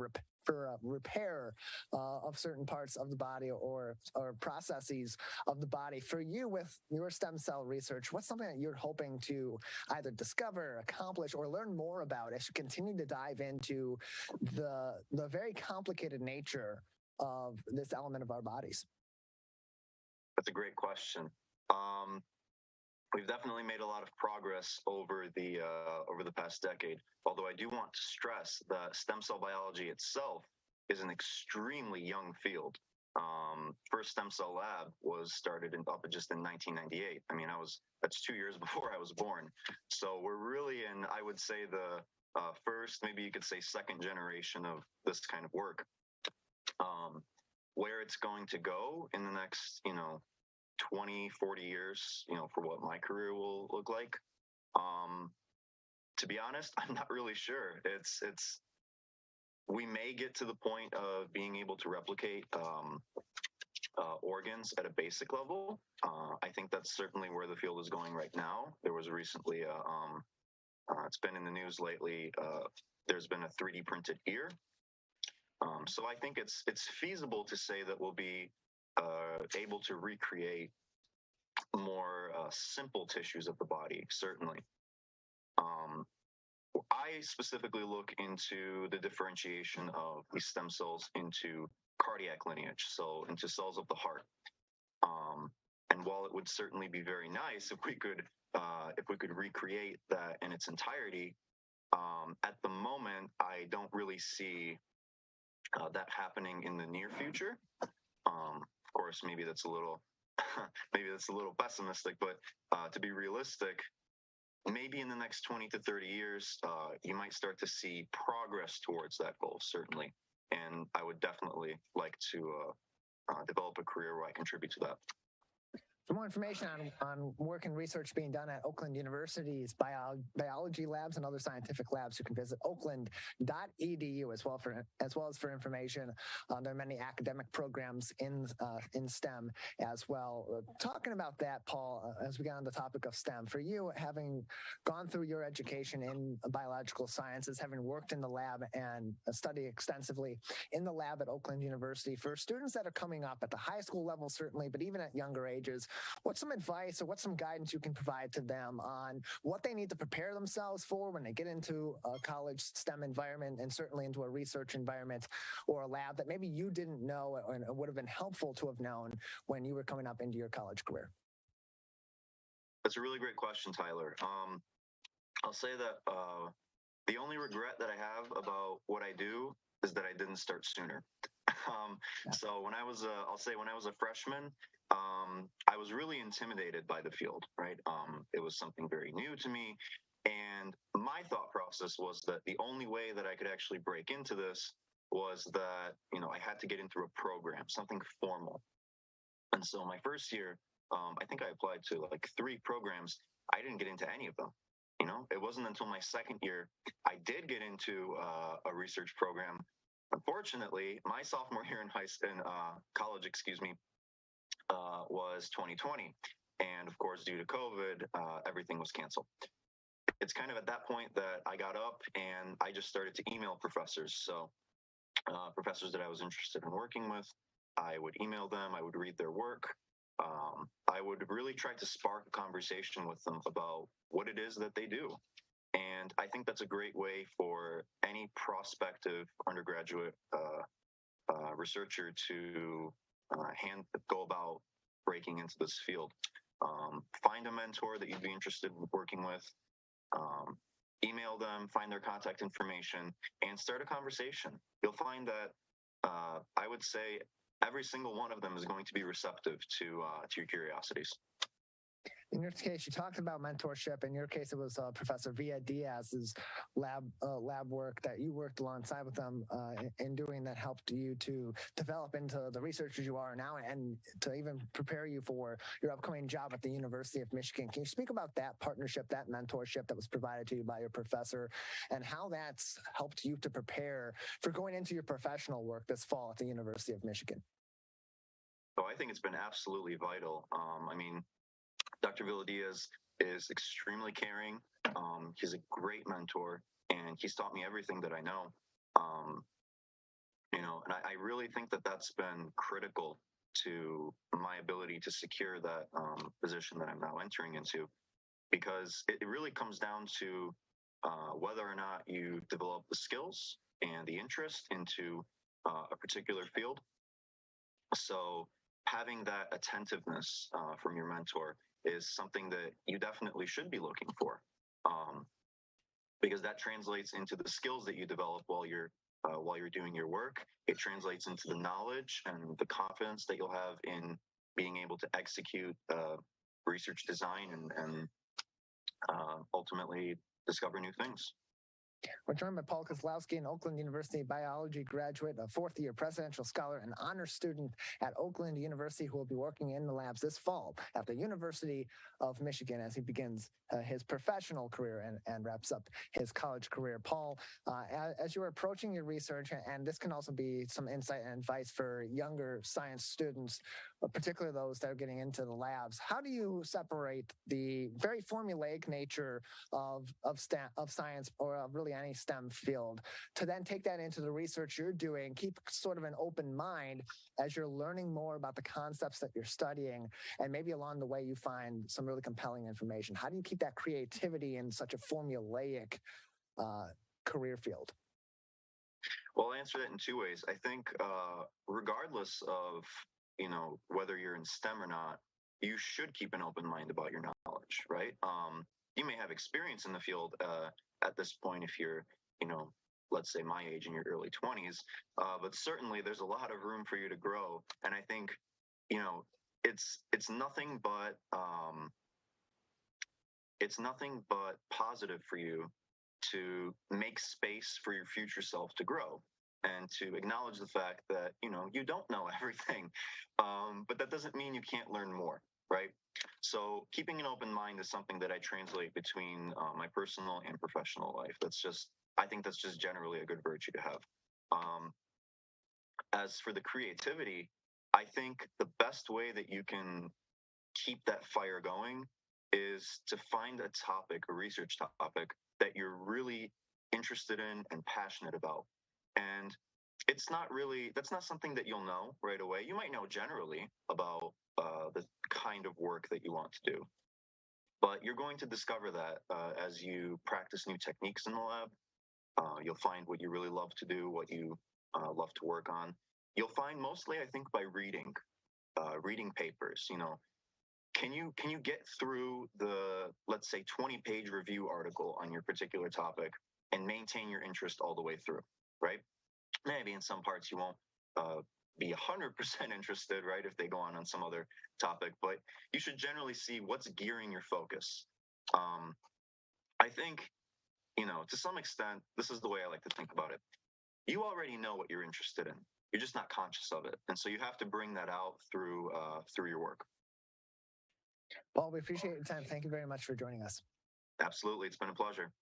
repair of certain parts of the body or processes of the body. For you, with your stem cell research, what's something that you're hoping to either discover, accomplish, or learn more about as you continue to dive into the very complicated nature of this element of our bodies? That's a great question. We've definitely made a lot of progress over the past decade. Although I do want to stress that stem cell biology itself is an extremely young field. First stem cell lab was started just in 1998. I mean, that's 2 years before I was born. So we're really in, I would say, the first, maybe you could say second generation of this kind of work. Where it's going to go in the next, 20, 40 years, for what my career will look like. To be honest, I'm not really sure. We may get to the point of being able to replicate organs at a basic level. I think that's certainly where the field is going right now. There was recently, it's been in the news lately, there's been a 3D printed ear. So I think it's feasible to say that we'll be able to recreate more simple tissues of the body, certainly. I specifically look into the differentiation of these stem cells into cardiac lineage, so into cells of the heart. And while it would certainly be very nice if we could recreate that in its entirety, at the moment I don't really see that happening in the near future. Of course, maybe that's a little pessimistic, but to be realistic, maybe in the next 20 to 30 years, you might start to see progress towards that goal, certainly. And I would definitely like to develop a career where I contribute to that. For more information on work and research being done at Oakland University's biology labs and other scientific labs, you can visit oakland.edu as well as for information. There are many academic programs in STEM as well. Talking about that, Paul, as we get on the topic of STEM, for you, having gone through your education in biological sciences, having worked in the lab and studied extensively in the lab at Oakland University, for students that are coming up at the high school level, certainly, but even at younger ages, what's some advice or what's some guidance you can provide to them on what they need to prepare themselves for when they get into a college STEM environment and certainly into a research environment or a lab that maybe you didn't know and would have been helpful to have known when you were coming up into your college career? That's a really great question, Tyler. I'll say that the only regret that I have about what I do is that I didn't start sooner. So when I was a freshman, I was really intimidated by the field, right? It was something very new to me. And my thought process was that the only way that I could actually break into this was that, I had to get into a program, something formal. And so my first year, I think I applied to like 3 programs. I didn't get into any of them. It wasn't until my second year I did get into a research program. Unfortunately, my sophomore year in college, was 2020. And of course, due to COVID, everything was canceled. It's kind of at that point that I got up and I just started to email professors. So professors that I was interested in working with, I would email them, I would read their work. I would really try to spark a conversation with them about what it is that they do. And I think that's a great way for any prospective undergraduate researcher to go about breaking into this field. Find a mentor that you'd be interested in working with. Email them, find their contact information, and start a conversation. You'll find that I would say every single one of them is going to be receptive to your curiosities. In your case, you talked about mentorship. In your case, it was Professor Villa Diaz's lab work that you worked alongside with them in doing that helped you to develop into the researchers you are now and to even prepare you for your upcoming job at the University of Michigan. Can you speak about that partnership, that mentorship that was provided to you by your professor, and how that's helped you to prepare for going into your professional work this fall at the University of Michigan? Oh, I think it's been absolutely vital. Dr. Villadiaz is extremely caring. He's a great mentor, and he's taught me everything that I know. And I really think that that's been critical to my ability to secure that position that I'm now entering into, because it really comes down to whether or not you develop the skills and the interest into a particular field. So having that attentiveness from your mentor is something that you definitely should be looking for, because that translates into the skills that you develop while you're doing your work. It translates into the knowledge and the confidence that you'll have in being able to execute research design and ultimately discover new things. We're joined by Paul Koslowski, an Oakland University biology graduate, a fourth-year presidential scholar and honor student at Oakland University, who will be working in the labs this fall at the University of Michigan as he begins his professional career and wraps up his college career. Paul, as you're approaching your research, and this can also be some insight and advice for younger science students, particularly those that are getting into the labs, how do you separate the very formulaic nature of science, or of really any STEM field, to then take that into the research you're doing, keep sort of an open mind as you're learning more about the concepts that you're studying, and maybe along the way you find some really compelling information? How do you keep that creativity in such a formulaic career field? Well, I'll answer that in two ways. I think regardless of whether you're in STEM or not, you should keep an open mind about your knowledge, right? You may have experience in the field at this point if you're, let's say my age, in your early 20s, but certainly there's a lot of room for you to grow. And I think, it's nothing but positive for you to make space for your future self to grow and to acknowledge the fact that, you don't know everything, but that doesn't mean you can't learn more, right? So keeping an open mind is something that I translate between my personal and professional life. I think that's just generally a good virtue to have. As for the creativity, I think the best way that you can keep that fire going is to find a topic, a research topic that you're really interested in and passionate about. And that's not something that you'll know right away. You might know generally about the kind of work that you want to do, but you're going to discover that as you practice new techniques in the lab. You'll find what you really love to do, what you love to work on. You'll find mostly, I think, by reading papers. Can you get through the, let's say, 20-page review article on your particular topic and maintain your interest all the way through, right? Maybe in some parts you won't be 100% interested, right, if they go on some other topic, but you should generally see what's gearing your focus. I think, to some extent, this is the way I like to think about it. You already know what you're interested in. You're just not conscious of it. And so you have to bring that out through your work. Paul, we appreciate your time. Thank you very much for joining us. Absolutely. It's been a pleasure.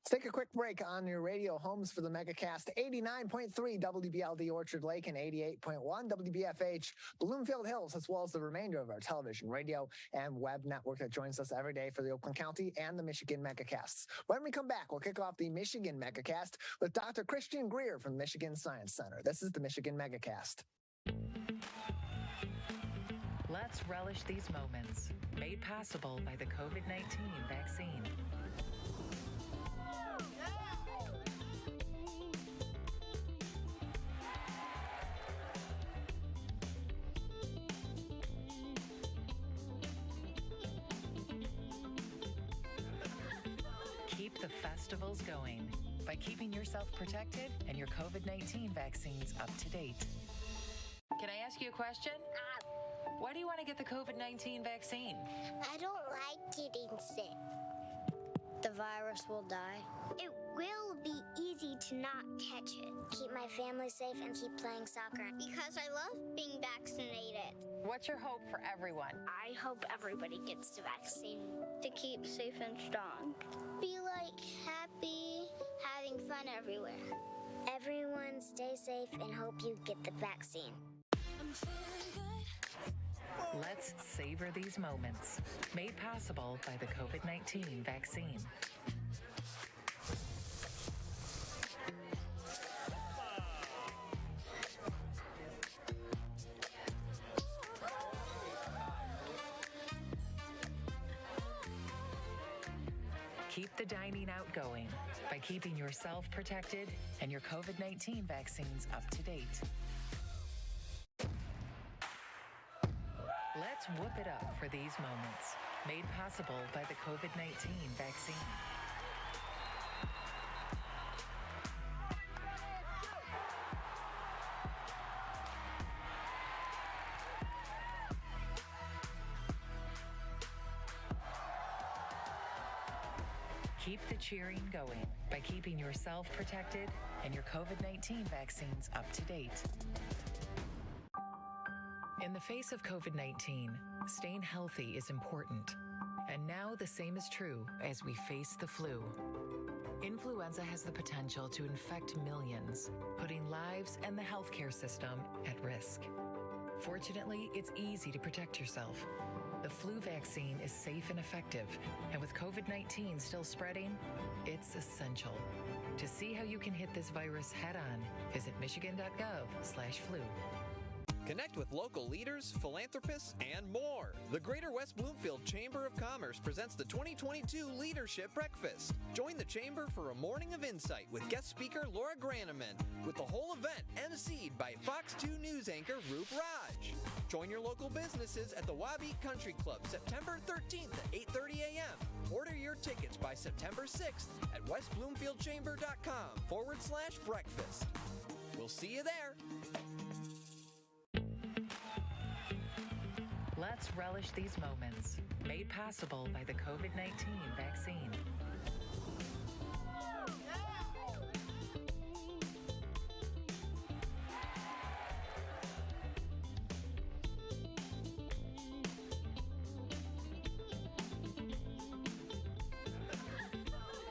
Let's take a quick break on your radio homes for the Megacast. 89.3 WBLD Orchard Lake and 88.1 WBFH Bloomfield Hills, as well as the remainder of our television, radio, and web network that joins us every day for the Oakland County and the Michigan Megacasts. When we come back, we'll kick off the Michigan Megacast with Dr. Christian Greer from Michigan Science Center. This is the Michigan Megacast. Let's relish these moments, made possible by the COVID-19 vaccine. festivals going by keeping yourself protected and your COVID-19 vaccines up to date. Can I ask you a question? Why do you want to get the COVID-19 vaccine? I don't like getting sick. The virus will die. It will be easy to not catch it. Keep my family safe and keep playing soccer. Because I love being vaccinated. What's your hope for everyone? I hope everybody gets the vaccine. To keep safe and strong. Be happy, having fun everywhere. Everyone stay safe and hope you get the vaccine. I'm feeling good. Let's savor these moments. Made possible by the COVID-19 vaccine. Keep the dining out going by keeping yourself protected and your COVID-19 vaccines up to date. Let's whoop it up for these moments. Made possible by the COVID-19 vaccine. Keep the cheering going by keeping yourself protected and your COVID-19 vaccines up to date. In the face of COVID-19, staying healthy is important. And now the same is true as we face the flu. Influenza has the potential to infect millions, putting lives and the healthcare system at risk. Fortunately, it's easy to protect yourself. The flu vaccine is safe and effective, and with COVID-19 still spreading, it's essential. To see how you can hit this virus head on, visit michigan.gov/flu. Connect with local leaders, philanthropists, and more. The Greater West Bloomfield Chamber of Commerce presents the 2022 Leadership Breakfast. Join the Chamber for a morning of insight with guest speaker Laura Graneman, with the whole event emceed by Fox 2 News anchor Roop Raj. Join your local businesses at the Wabi Country Club September 13th at 8:30 a.m. Order your tickets by September 6th at westbloomfieldchamber.com/breakfast. We'll see you there. Let's relish these moments, made possible by the COVID-19 vaccine.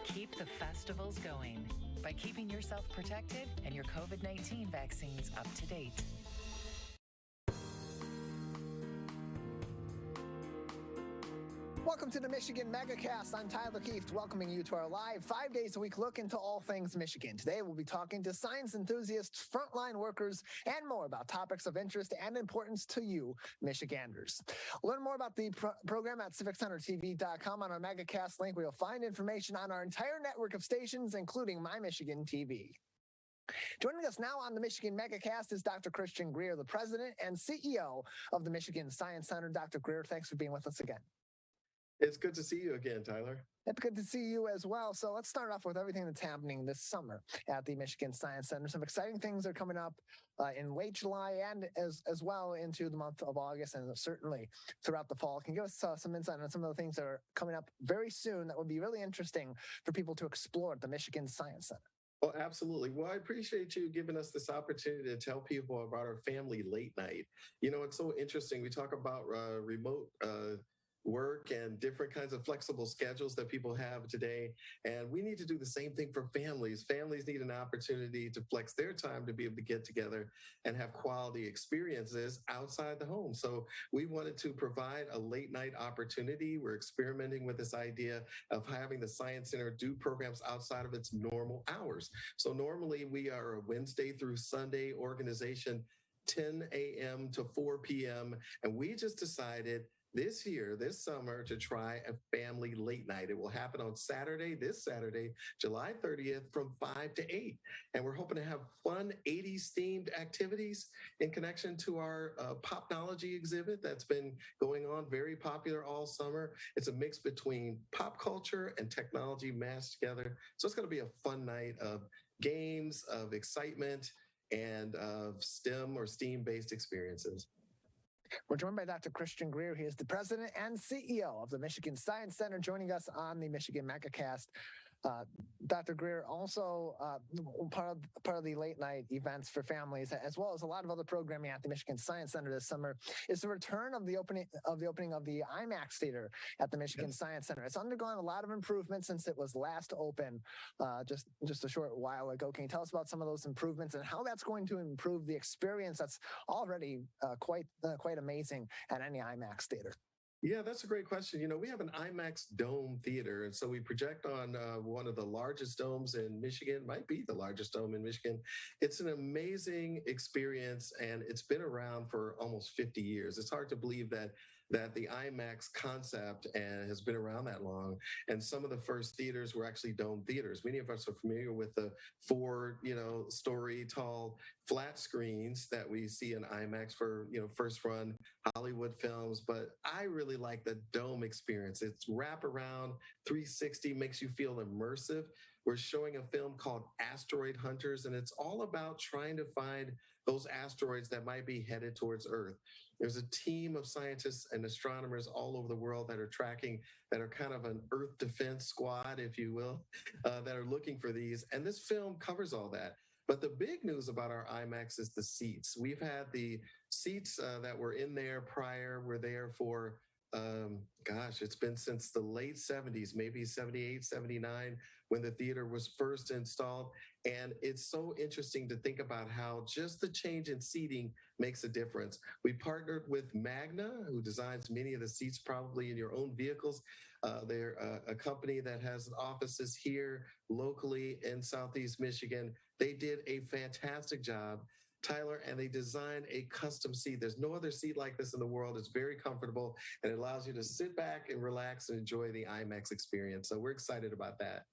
Keep the festivals going by keeping yourself protected and your COVID-19 vaccines up to date. Welcome to the Michigan Megacast. I'm Tyler Kieft, welcoming you to our live 5 days a week look into all things Michigan. Today, we'll be talking to science enthusiasts, frontline workers, and more about topics of interest and importance to you, Michiganders. Learn more about the program at civiccentertv.com. On our Megacast link, where you'll find information on our entire network of stations, including My Michigan TV. Joining us now on the Michigan Megacast is Dr. Christian Greer, the president and CEO of the Michigan Science Center. Dr. Greer, thanks for being with us again. It's good to see you again, Tyler. It's good to see you as well. So let's start off with everything that's happening this summer at the Michigan Science Center. Some exciting things are coming up in late July and as well into the month of August, and certainly throughout the fall. Can you give us some insight on some of the things that are coming up very soon that would be really interesting for people to explore at the Michigan Science Center? Well, absolutely. Well, I appreciate you giving us this opportunity to tell people about our family late night. You know, it's so interesting. We talk about remote work and different kinds of flexible schedules that people have today. And we need to do the same thing for families. Families need an opportunity to flex their time to be able to get together and have quality experiences outside the home. So we wanted to provide a late night opportunity. We're experimenting with this idea of having the Science Center do programs outside of its normal hours. So normally we are a Wednesday through Sunday organization, 10 a.m. to 4 p.m. And we just decided this summer, to try a family late night. It will happen on this Saturday, July 30th from 5 to 8. And we're hoping to have fun 80s themed activities in connection to our Popnology exhibit that's been going on, very popular all summer. It's a mix between pop culture and technology mashed together. So it's going to be a fun night of games, of excitement, and of STEM or STEAM-based experiences. We're joined by Dr. Christian Greer. He is the president and CEO of the Michigan Science Center, joining us on the Michigan Megacast. Dr. Greer, also part of the late night events for families, as well as a lot of other programming at the Michigan Science Center this summer, is the return of the opening of the IMAX theater at the Michigan Science Center. It's undergone a lot of improvements since it was last open just a short while ago. Can you tell us about some of those improvements and how that's going to improve the experience that's already quite amazing at any IMAX theater? Yeah, that's a great question. We have an IMAX dome theater, and so we project on one of the largest domes in Michigan, might be the largest dome in Michigan. It's an amazing experience, and it's been around for almost 50 years. It's hard to believe that the IMAX concept has been around that long. And some of the first theaters were actually dome theaters. Many of us are familiar with the 4-story tall flat screens that we see in IMAX for, first run Hollywood films. But I really like the dome experience. It's wraparound 360, makes you feel immersive. We're showing a film called Asteroid Hunters, and it's all about trying to find those asteroids that might be headed towards Earth. There's a team of scientists and astronomers all over the world that are kind of an Earth defense squad, if you will, that are looking for these. And this film covers all that. But the big news about our IMAX is the seats. We've had the seats that were in there prior, were there for, it's been since the late 70s, maybe 78, 79, when the theater was first installed. And it's so interesting to think about how just the change in seating makes a difference. We partnered with Magna, who designs many of the seats probably in your own vehicles. They're a company that has offices here locally in Southeast Michigan. They did a fantastic job, Tyler, and they designed a custom seat. There's no other seat like this in the world. It's very comfortable, and it allows you to sit back and relax and enjoy the IMAX experience. So we're excited about that.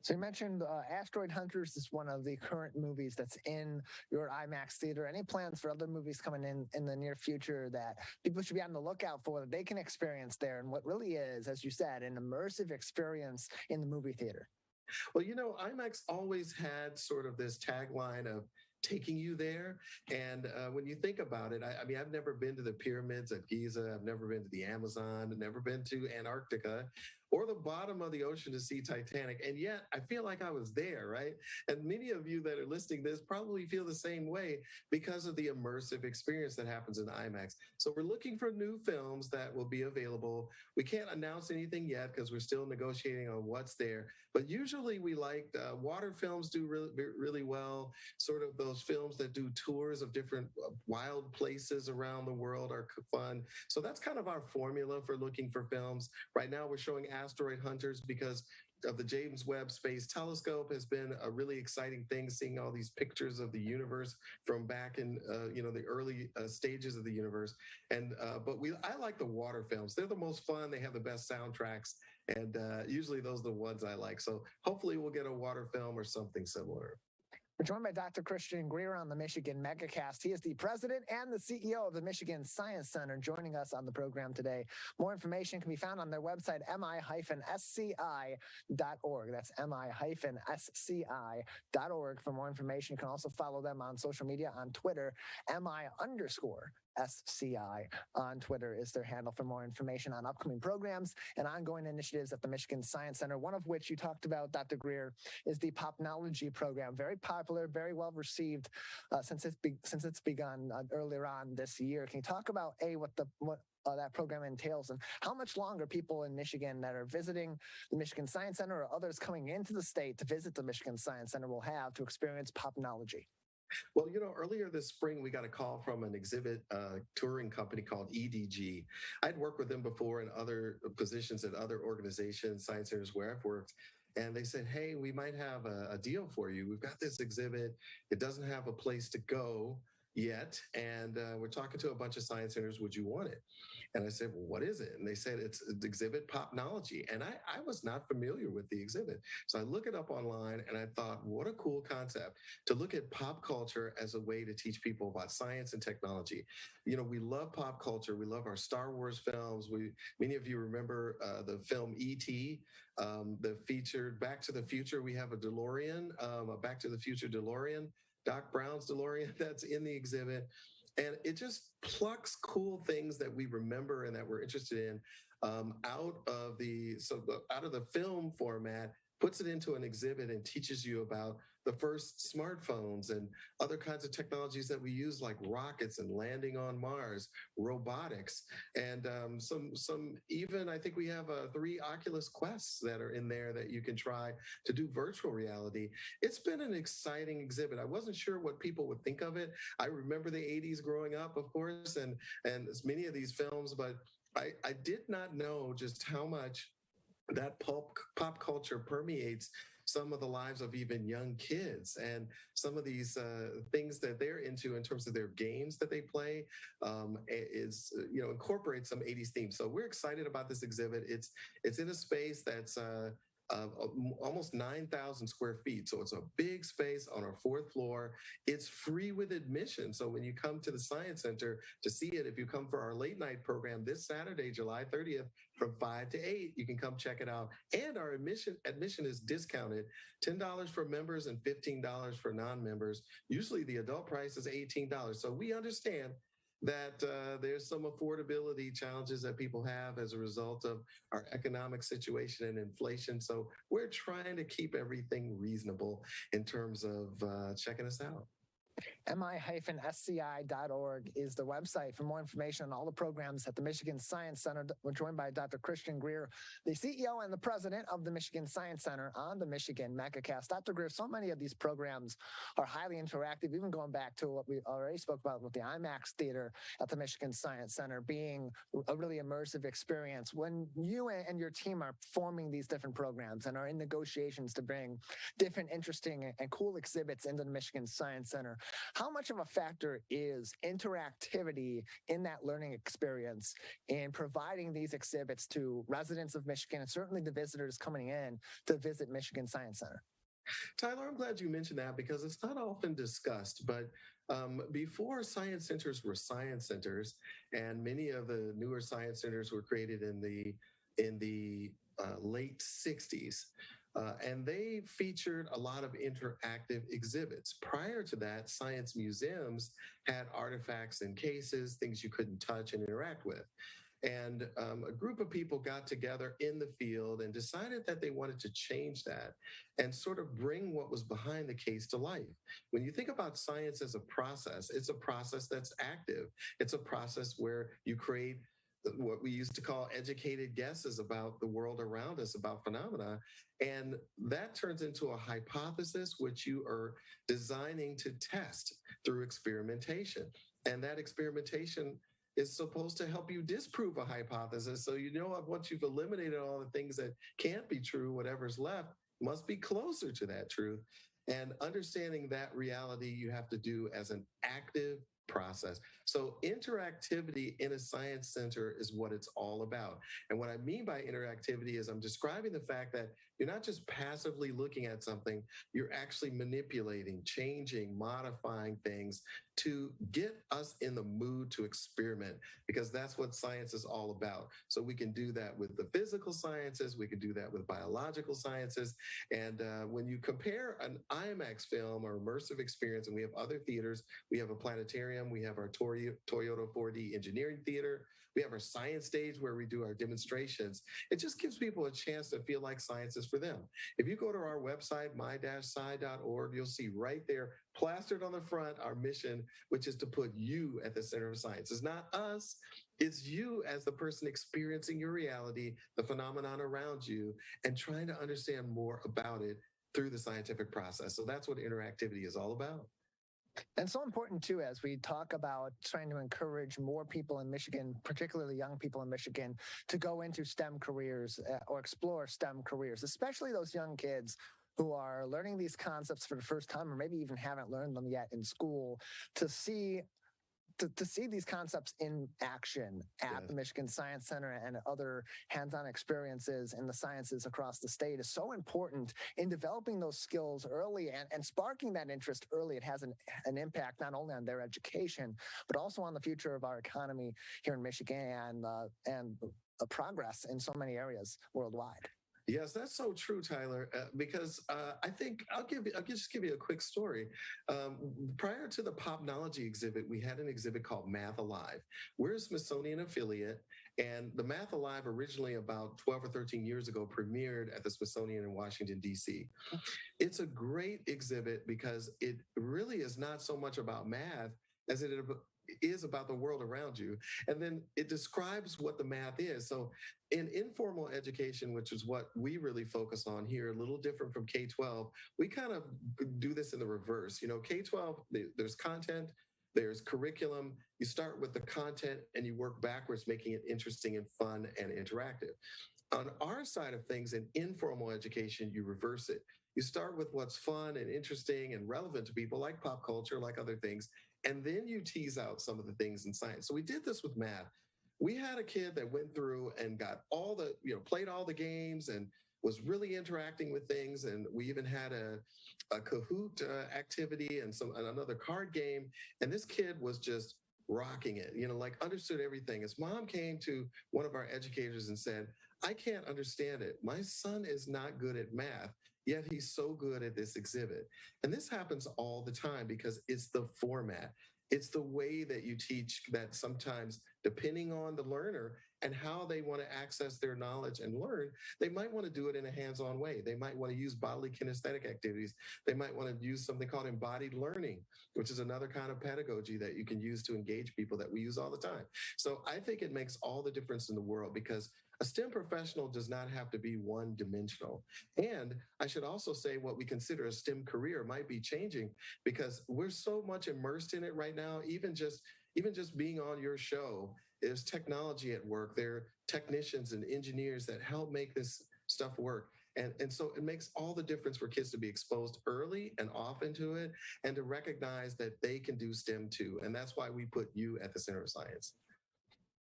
So you mentioned Asteroid Hunters is one of the current movies that's in your IMAX theater. Any plans for other movies coming in the near future that people should be on the lookout for, that they can experience there, and what really is, as you said, an immersive experience in the movie theater? Well, IMAX always had sort of this tagline of taking you there. And when you think about it, I've never been to the pyramids at Giza. I've never been to the Amazon. I've never been to Antarctica or the bottom of the ocean to see Titanic. And yet I feel like I was there, right? And many of you that are listening to this probably feel the same way because of the immersive experience that happens in IMAX. So we're looking for new films that will be available. We can't announce anything yet because we're still negotiating on what's there. But usually we like water films do really well. Sort of those films that do tours of different wild places around the world are fun. So that's kind of our formula for looking for films. Right now we're showing Asteroid Hunters because of the James Webb Space Telescope has been a really exciting thing, seeing all these pictures of the universe from back in the early stages of the universe. And but I like the water films. They're the most fun. They have the best soundtracks, and usually those are the ones I like. So hopefully we'll get a water film or something similar. We're joined by Dr. Christian Greer on the Michigan Megacast. He is the president and the CEO of the Michigan Science Center, joining us on the program today. More information can be found on their website, mi-sci.org. That's mi-sci.org for more information. You can also follow them on social media on Twitter, mi_SCI on Twitter is their handle for more information on upcoming programs and ongoing initiatives at the Michigan Science Center, one of which you talked about, Dr. Greer, is the Popnology program. Very popular, very well received since it's begun earlier on this year. Can you talk about what that program entails and how much longer people in Michigan that are visiting the Michigan Science Center or others coming into the state to visit the Michigan Science Center will have to experience Popnology? Well, earlier this spring, we got a call from an exhibit touring company called EDG. I'd worked with them before in other positions at other organizations, science centers where I've worked. And they said, hey, we might have a deal for you. We've got this exhibit. It doesn't have a place to go. yet. And we're talking to a bunch of science centers. Would you want it? And I said, well, what is it? And they said, it's exhibit Popnology. And I was not familiar with the exhibit. So I look it up online and I thought, what a cool concept to look at pop culture as a way to teach people about science and technology. You know, we love pop culture. We love our Star Wars films. Many of you remember the film E.T., the featured Back to the Future. We have a DeLorean, a Back to the Future DeLorean, Doc Brown's DeLorean that's in the exhibit. And it just plucks cool things that we remember and that we're interested in out of the film format, puts it into an exhibit and teaches you about the first smartphones and other kinds of technologies that we use, like rockets and landing on Mars, robotics, and some even, I think we have 3 Oculus Quests that are in there that you can try to do virtual reality. It's been an exciting exhibit. I wasn't sure what people would think of it. I remember the 80s growing up, of course, and as many of these films, but I did not know just how much that pop culture permeates some of the lives of even young kids, and some of these things that they're into in terms of their games that they play incorporates some 80s themes. So we're excited about this exhibit. It's in a space that's almost 9,000 square feet. So it's a big space on our 4th floor. It's free with admission. So when you come to the Science Center to see it, if you come for our late night program this Saturday, July 30th, from 5 to 8, you can come check it out. And our admission is discounted, $10 for members and $15 for non-members. Usually the adult price is $18. So we understand that there's some affordability challenges that people have as a result of our economic situation and inflation. So we're trying to keep everything reasonable in terms of checking us out. mi-sci.org is the website for more information on all the programs at the Michigan Science Center. We're joined by Dr. Christian Greer, the CEO and the president of the Michigan Science Center on the Michigan Megacast. Dr. Greer, so many of these programs are highly interactive, even going back to what we already spoke about with the IMAX Theater at the Michigan Science Center being a really immersive experience. When you and your team are forming these different programs and are in negotiations to bring different interesting and cool exhibits into the Michigan Science Center, how much of a factor is interactivity in that learning experience in providing these exhibits to residents of Michigan and certainly the visitors coming in to visit Michigan Science Center? Tyler, I'm glad you mentioned that because it's not often discussed, but before science centers were science centers, and many of the newer science centers were created in the late 60s. And they featured a lot of interactive exhibits. Prior to that, science museums had artifacts and cases, things you couldn't touch and interact with. And a group of people got together in the field and decided that they wanted to change that and sort of bring what was behind the case to life. When you think about science as a process, it's a process that's active. It's a process where you create what we used to call educated guesses about the world around us, about phenomena. And that turns into a hypothesis, which you are designing to test through experimentation. And that experimentation is supposed to help you disprove a hypothesis. So you know, once you've eliminated all the things that can't be true, whatever's left must be closer to that truth. And understanding that reality you have to do as an active process. So interactivity in a science center is what it's all about. And what I mean by interactivity is I'm describing the fact that you're not just passively looking at something, you're actually manipulating, changing, modifying things to get us in the mood to experiment, because that's what science is all about. So we can do that with the physical sciences, we can do that with biological sciences. And when you compare an IMAX film or immersive experience, and we have other theaters, we have a planetarium, we have our Toyota 4D engineering theater, we have our science stage where we do our demonstrations. It just gives people a chance to feel like science is for them. If you go to our website, mi-sci.org, you'll see right there, plastered on the front, our mission, which is to put you at the center of science. It's not us, it's you as the person experiencing your reality, the phenomenon around you, and trying to understand more about it through the scientific process. So that's what interactivity is all about. And so important, too, as we talk about trying to encourage more people in Michigan, particularly young people in Michigan, to go into STEM careers or explore STEM careers, especially those young kids who are learning these concepts for the first time, or maybe even haven't learned them yet in school, to see these concepts in action at the Michigan Science Center and other hands-on experiences in the sciences across the state is so important in developing those skills early and sparking that interest early. It has an impact not only on their education, but also on the future of our economy here in Michigan and progress in so many areas worldwide. Yes, that's so true, Tyler. Because I think I'll just give you a quick story. Prior to the Popnology exhibit, we had an exhibit called Math Alive. We're a Smithsonian affiliate, and the Math Alive originally about 12 or 13 years ago premiered at the Smithsonian in Washington, D.C. It's a great exhibit because it really is not so much about math as it is about the world around you. And then it describes what the math is. So in informal education, which is what we really focus on here, a little different from K-12, we kind of do this in the reverse. You know, K-12, there's content, there's curriculum. You start with the content and you work backwards, making it interesting and fun and interactive. On our side of things, in informal education, you reverse it. You start with what's fun and interesting and relevant to people, like pop culture, like other things, and then you tease out some of the things in science. So we did this with math. We had a kid that went through and got played all the games and was really interacting with things. And we even had a Kahoot activity and another card game. And this kid was just rocking it, understood everything. His mom came to one of our educators and said, "I can't understand it. My son is not good at math, yet he's so good at this exhibit." And this happens all the time because it's the format. It's the way that you teach that sometimes, depending on the learner and how they want to access their knowledge and learn, they might want to do it in a hands-on way. They might want to use bodily kinesthetic activities. They might want to use something called embodied learning, which is another kind of pedagogy that you can use to engage people that we use all the time. So I think it makes all the difference in the world because a STEM professional does not have to be one-dimensional. And I should also say what we consider a STEM career might be changing because we're so much immersed in it right now. Even just being on your show, there's technology at work. There are technicians and engineers that help make this stuff work. And so it makes all the difference for kids to be exposed early and often to it and to recognize that they can do STEM too. And that's why we put you at the center of science.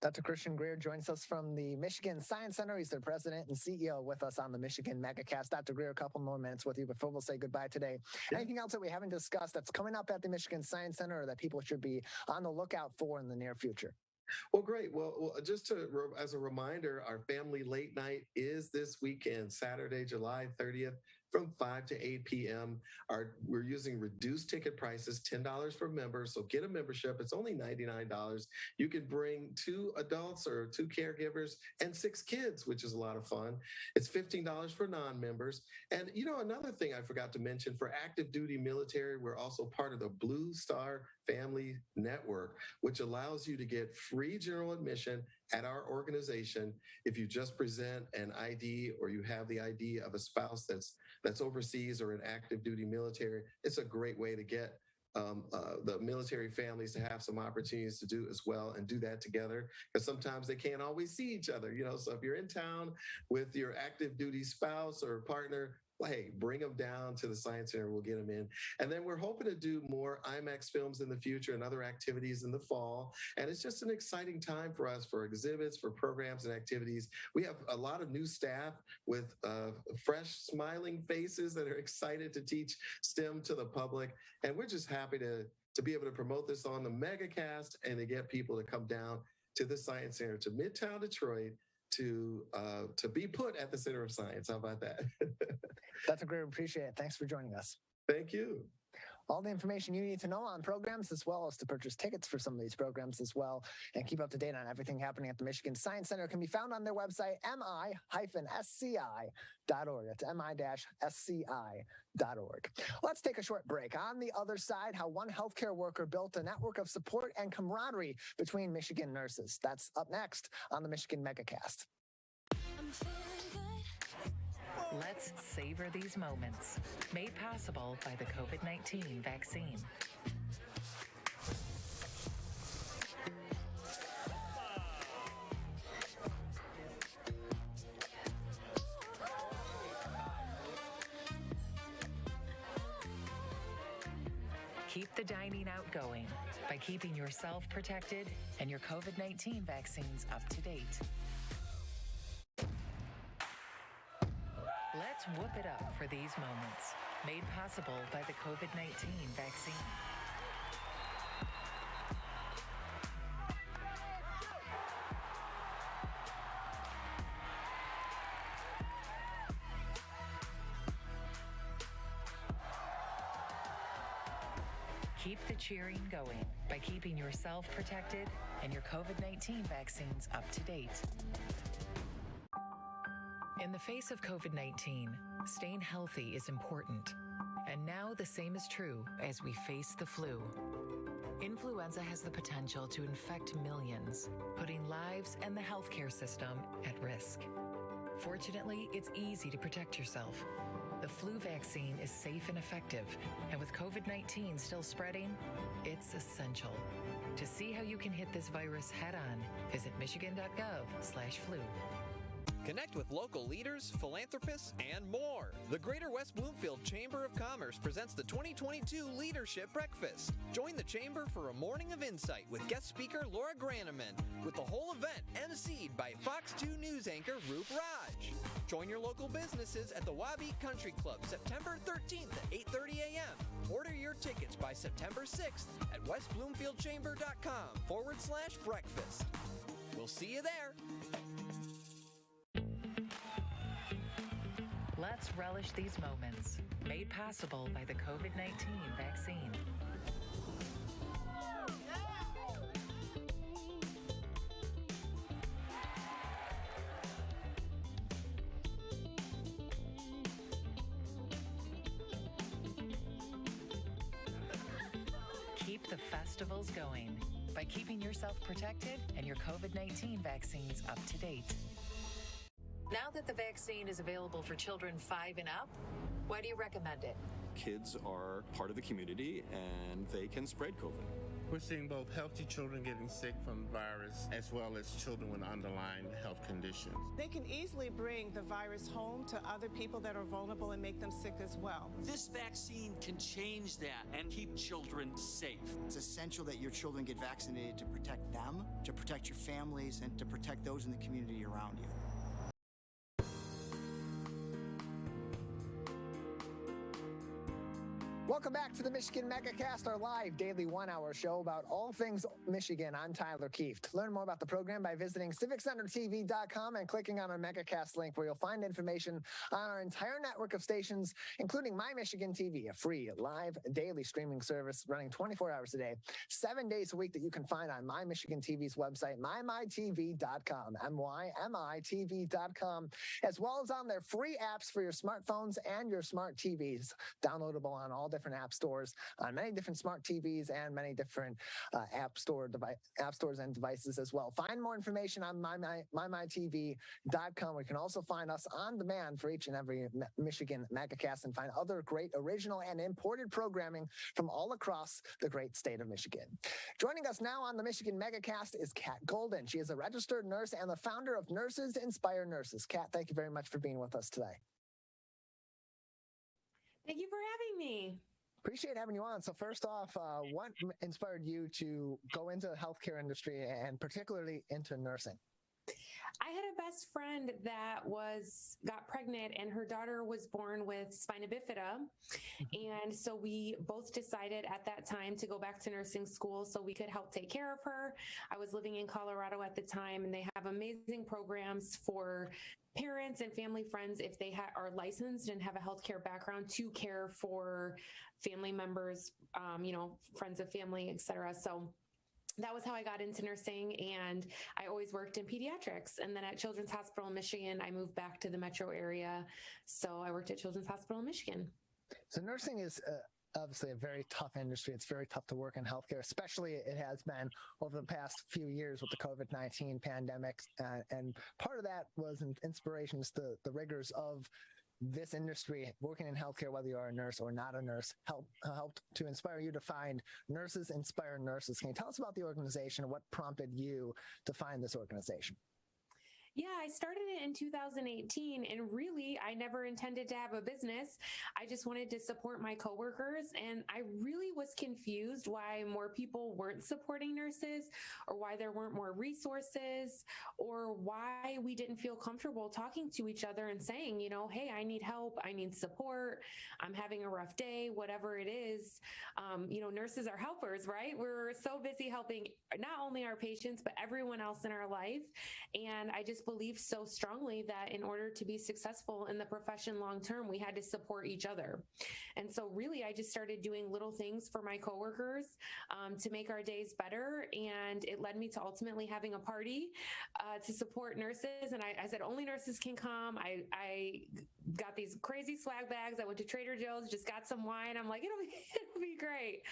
Dr. Christian Greer joins us from the Michigan Science Center. He's the president and CEO with us on the Michigan Megacast. Dr. Greer, a couple more minutes with you before we'll say goodbye today. Yeah. Anything else that we haven't discussed that's coming up at the Michigan Science Center or that people should be on the lookout for in the near future? Well, great. Well, just as a reminder, our family late night is this weekend, Saturday, July 30th. From 5 to 8 p.m. We're using reduced ticket prices, $10 for members. So get a membership. It's only $99. You can bring 2 adults or 2 caregivers and 6 kids, which is a lot of fun. It's $15 for non-members. And, another thing I forgot to mention, for active duty military, we're also part of the Blue Star Family Network, which allows you to get free general admission at our organization if you just present an ID or you have the ID of a spouse that's overseas or in active duty military. It's a great way to get the military families to have some opportunities to do as well and do that together because sometimes they can't always see each other. So if you're in town with your active duty spouse or partner, hey, bring them down to the Science Center. We'll get them in. And then we're hoping to do more IMAX films in the future and other activities in the fall. And it's just an exciting time for us for exhibits, for programs and activities. We have a lot of new staff with fresh, smiling faces that are excited to teach STEM to the public. And we're just happy to be able to promote this on the Megacast and to get people to come down to the Science Center, to Midtown Detroit, to be put at the center of science. How about that? Dr. Greer, appreciate it. Thanks for joining us. Thank you. All the information you need to know on programs, as well as to purchase tickets for some of these programs as well, and keep up to date on everything happening at the Michigan Science Center, can be found on their website, mi-sci.org. That's mi-sci.org. Let's take a short break. On the other side, how one healthcare worker built a network of support and camaraderie between Michigan nurses. That's up next on the Michigan Megacast. Let's savor these moments. Made possible by the COVID-19 vaccine. the dining out going by keeping yourself protected and your COVID-19 vaccines up to date. Let's whoop it up for these moments, made possible by the COVID-19 vaccine. Keep the cheering going by keeping yourself protected and your COVID-19 vaccines up to date. In the face of COVID-19, staying healthy is important. And now the same is true as we face the flu. Influenza has the potential to infect millions, putting lives and the healthcare system at risk. Fortunately, it's easy to protect yourself. The flu vaccine is safe and effective, and with COVID-19 still spreading, it's essential. To see how you can hit this virus head-on, visit michigan.gov/flu. Connect with local leaders, philanthropists, and more. The Greater West Bloomfield Chamber of Commerce presents the 2022 Leadership Breakfast. Join the Chamber for a morning of insight with guest speaker Laura Graneman, with the whole event emceed by Fox 2 News anchor Roop Raj. Join your local businesses at the Wabeat Country Club September 13th at 8:30 a.m. Order your tickets by September 6th at westbloomfieldchamber.com/breakfast. We'll see you there. Let's relish these moments, made possible by the COVID-19 vaccine. Keep the festivals going by keeping yourself protected and your COVID-19 vaccines up to date. Now that the vaccine is available for children 5 and up, why do you recommend it? Kids are part of the community and they can spread COVID. We're seeing both healthy children getting sick from the virus as well as children with underlying health conditions. They can easily bring the virus home to other people that are vulnerable and make them sick as well. This vaccine can change that and keep children safe. It's essential that your children get vaccinated to protect them, to protect your families, and to protect those in the community around you. Welcome back to the Michigan Megacast, our live daily 1-hour show about all things Michigan. I'm Tyler Kieft. Learn more about the program by visiting civiccentertv.com and clicking on our Megacast link, where you'll find information on our entire network of stations, including My Michigan TV, a free live daily streaming service running 24 hours a day, 7 days a week, that you can find on My Michigan TV's website, mymytv.com, mymitv.com, as well as on their free apps for your smartphones and your smart TVs, downloadable on all different app stores, on many different smart TVs and many different app stores and devices as well. Find more information on mymytv.com. We can also find us on demand for each and every Michigan Megacast and find other great original and imported programming from all across the great state of Michigan. Joining us now on the Michigan Megacast is Kat Golden. She is a registered nurse and the founder of Nurses Inspire Nurses. Kat, thank you very much for being with us today. Thank you for having me. Appreciate having you on. So first off, what inspired you to go into the healthcare industry and particularly into nursing? I had a best friend that got pregnant and her daughter was born with spina bifida. And so we both decided at that time to go back to nursing school so we could help take care of her. I was living in Colorado at the time, and they have amazing programs for parents and family friends if they are licensed and have a healthcare background to care for family members, friends of family, et cetera. So that was how I got into nursing, and I always worked in pediatrics. And then at Children's Hospital in Michigan, I moved back to the metro area. So I worked at Children's Hospital in Michigan. So nursing is obviously a very tough industry. It's very tough to work in healthcare, especially it has been over the past few years with the COVID-19 pandemic. And part of that was an inspiration to the rigors of this industry. Working in healthcare, whether you are a nurse or not a nurse, helped to inspire you to find Nurses Inspire Nurses. Can you tell us about the organization and what prompted you to find this organization? Yeah, I started it in 2018, and really, I never intended to have a business. I just wanted to support my coworkers, and I really was confused why more people weren't supporting nurses, or why there weren't more resources, or why we didn't feel comfortable talking to each other and saying, hey, I need help, I need support, I'm having a rough day, whatever it is. Nurses are helpers, right? We're so busy helping not only our patients, but everyone else in our life. And I just believe so strongly that in order to be successful in the profession long term, we had to support each other. And so really, I just started doing little things for my coworkers to make our days better. And it led me to ultimately having a party to support nurses. And I said, only nurses can come. I got these crazy swag bags. I went to Trader Joe's, just got some wine. I'm like, it'll be great.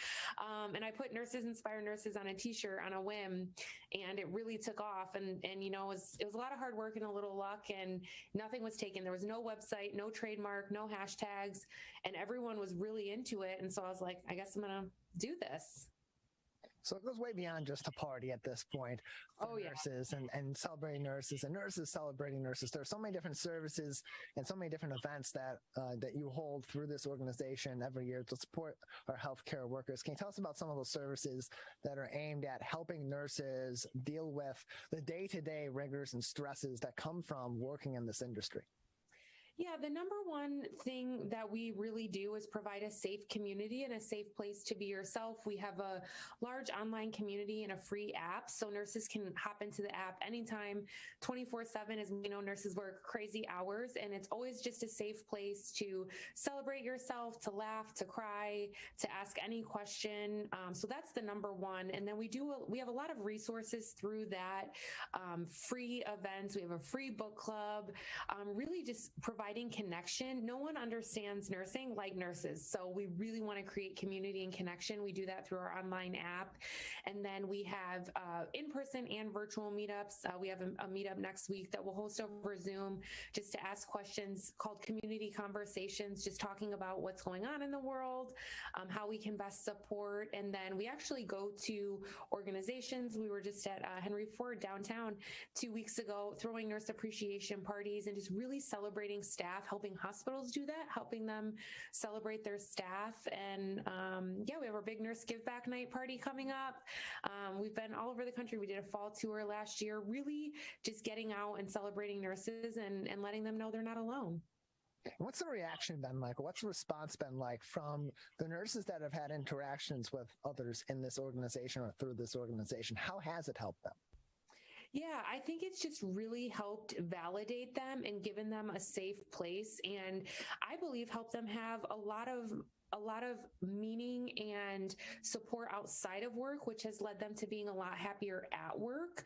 And I put Nurses Inspire Nurses on a t-shirt on a whim, and it really took off. And it was a lot of hard work and a little luck, and nothing was taken. There was no website, no trademark, no hashtags, and everyone was really into it. And so I was like, I guess I'm going to do this. So it goes way beyond just a party at this point for nurses and celebrating nurses and nurses celebrating nurses. There are so many different services and so many different events that you hold through this organization every year to support our healthcare workers. Can you tell us about some of those services that are aimed at helping nurses deal with the day-to-day rigors and stresses that come from working in this industry? Yeah, the number one thing that we really do is provide a safe community and a safe place to be yourself. We have a large online community and a free app, so nurses can hop into the app anytime, 24/7. As we know, nurses work crazy hours, and it's always just a safe place to celebrate yourself, to laugh, to cry, to ask any question. So that's the number one. And then we have a lot of resources through that, free events. We have a free book club, really just providing connection. No one understands nursing like nurses. So we really want to create community and connection. We do that through our online app. And then we have in-person and virtual meetups. We have a meetup next week that we'll host over Zoom just to ask questions called Community Conversations, just talking about what's going on in the world, how we can best support. And then we actually go to organizations. We were just at Henry Ford downtown 2 weeks ago, throwing nurse appreciation parties and just really celebrating staff, helping hospitals do that, helping them celebrate their staff. And we have our big nurse give back night party coming up. We've been all over the country. We did a fall tour last year, really just getting out and celebrating nurses and letting them know they're not alone. What's the reaction been like? What's the response been like from the nurses that have had interactions with others in this organization or through this organization? How has it helped them? Yeah, I think it's just really helped validate them and given them a safe place, and I believe helped them have a lot of meaning and support outside of work, which has led them to being a lot happier at work.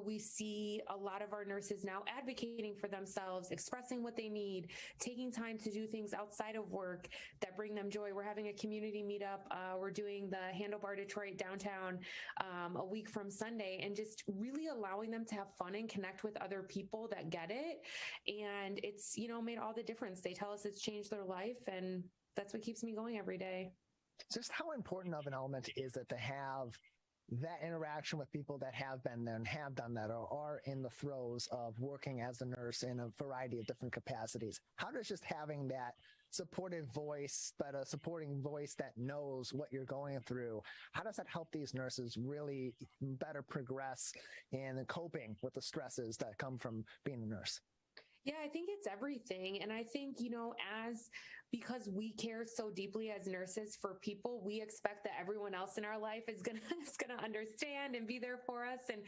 We see a lot of our nurses now advocating for themselves, expressing what they need, taking time to do things outside of work that bring them joy. We're having a community meetup. We're doing the Handlebar Detroit downtown a week from Sunday, and just really allowing them to have fun and connect with other people that get it. And it's, made all the difference. They tell us it's changed their life, and that's what keeps me going every day. Just how important of an element is it to have that interaction with people that have been there and have done that or are in the throes of working as a nurse in a variety of different capacities? How does just having that supportive voice, but a supporting voice that knows what you're going through, how does that help these nurses really better progress in coping with the stresses that come from being a nurse? Yeah, I think it's everything. And I think, because we care so deeply as nurses for people, we expect that everyone else in our life is gonna understand and be there for us. And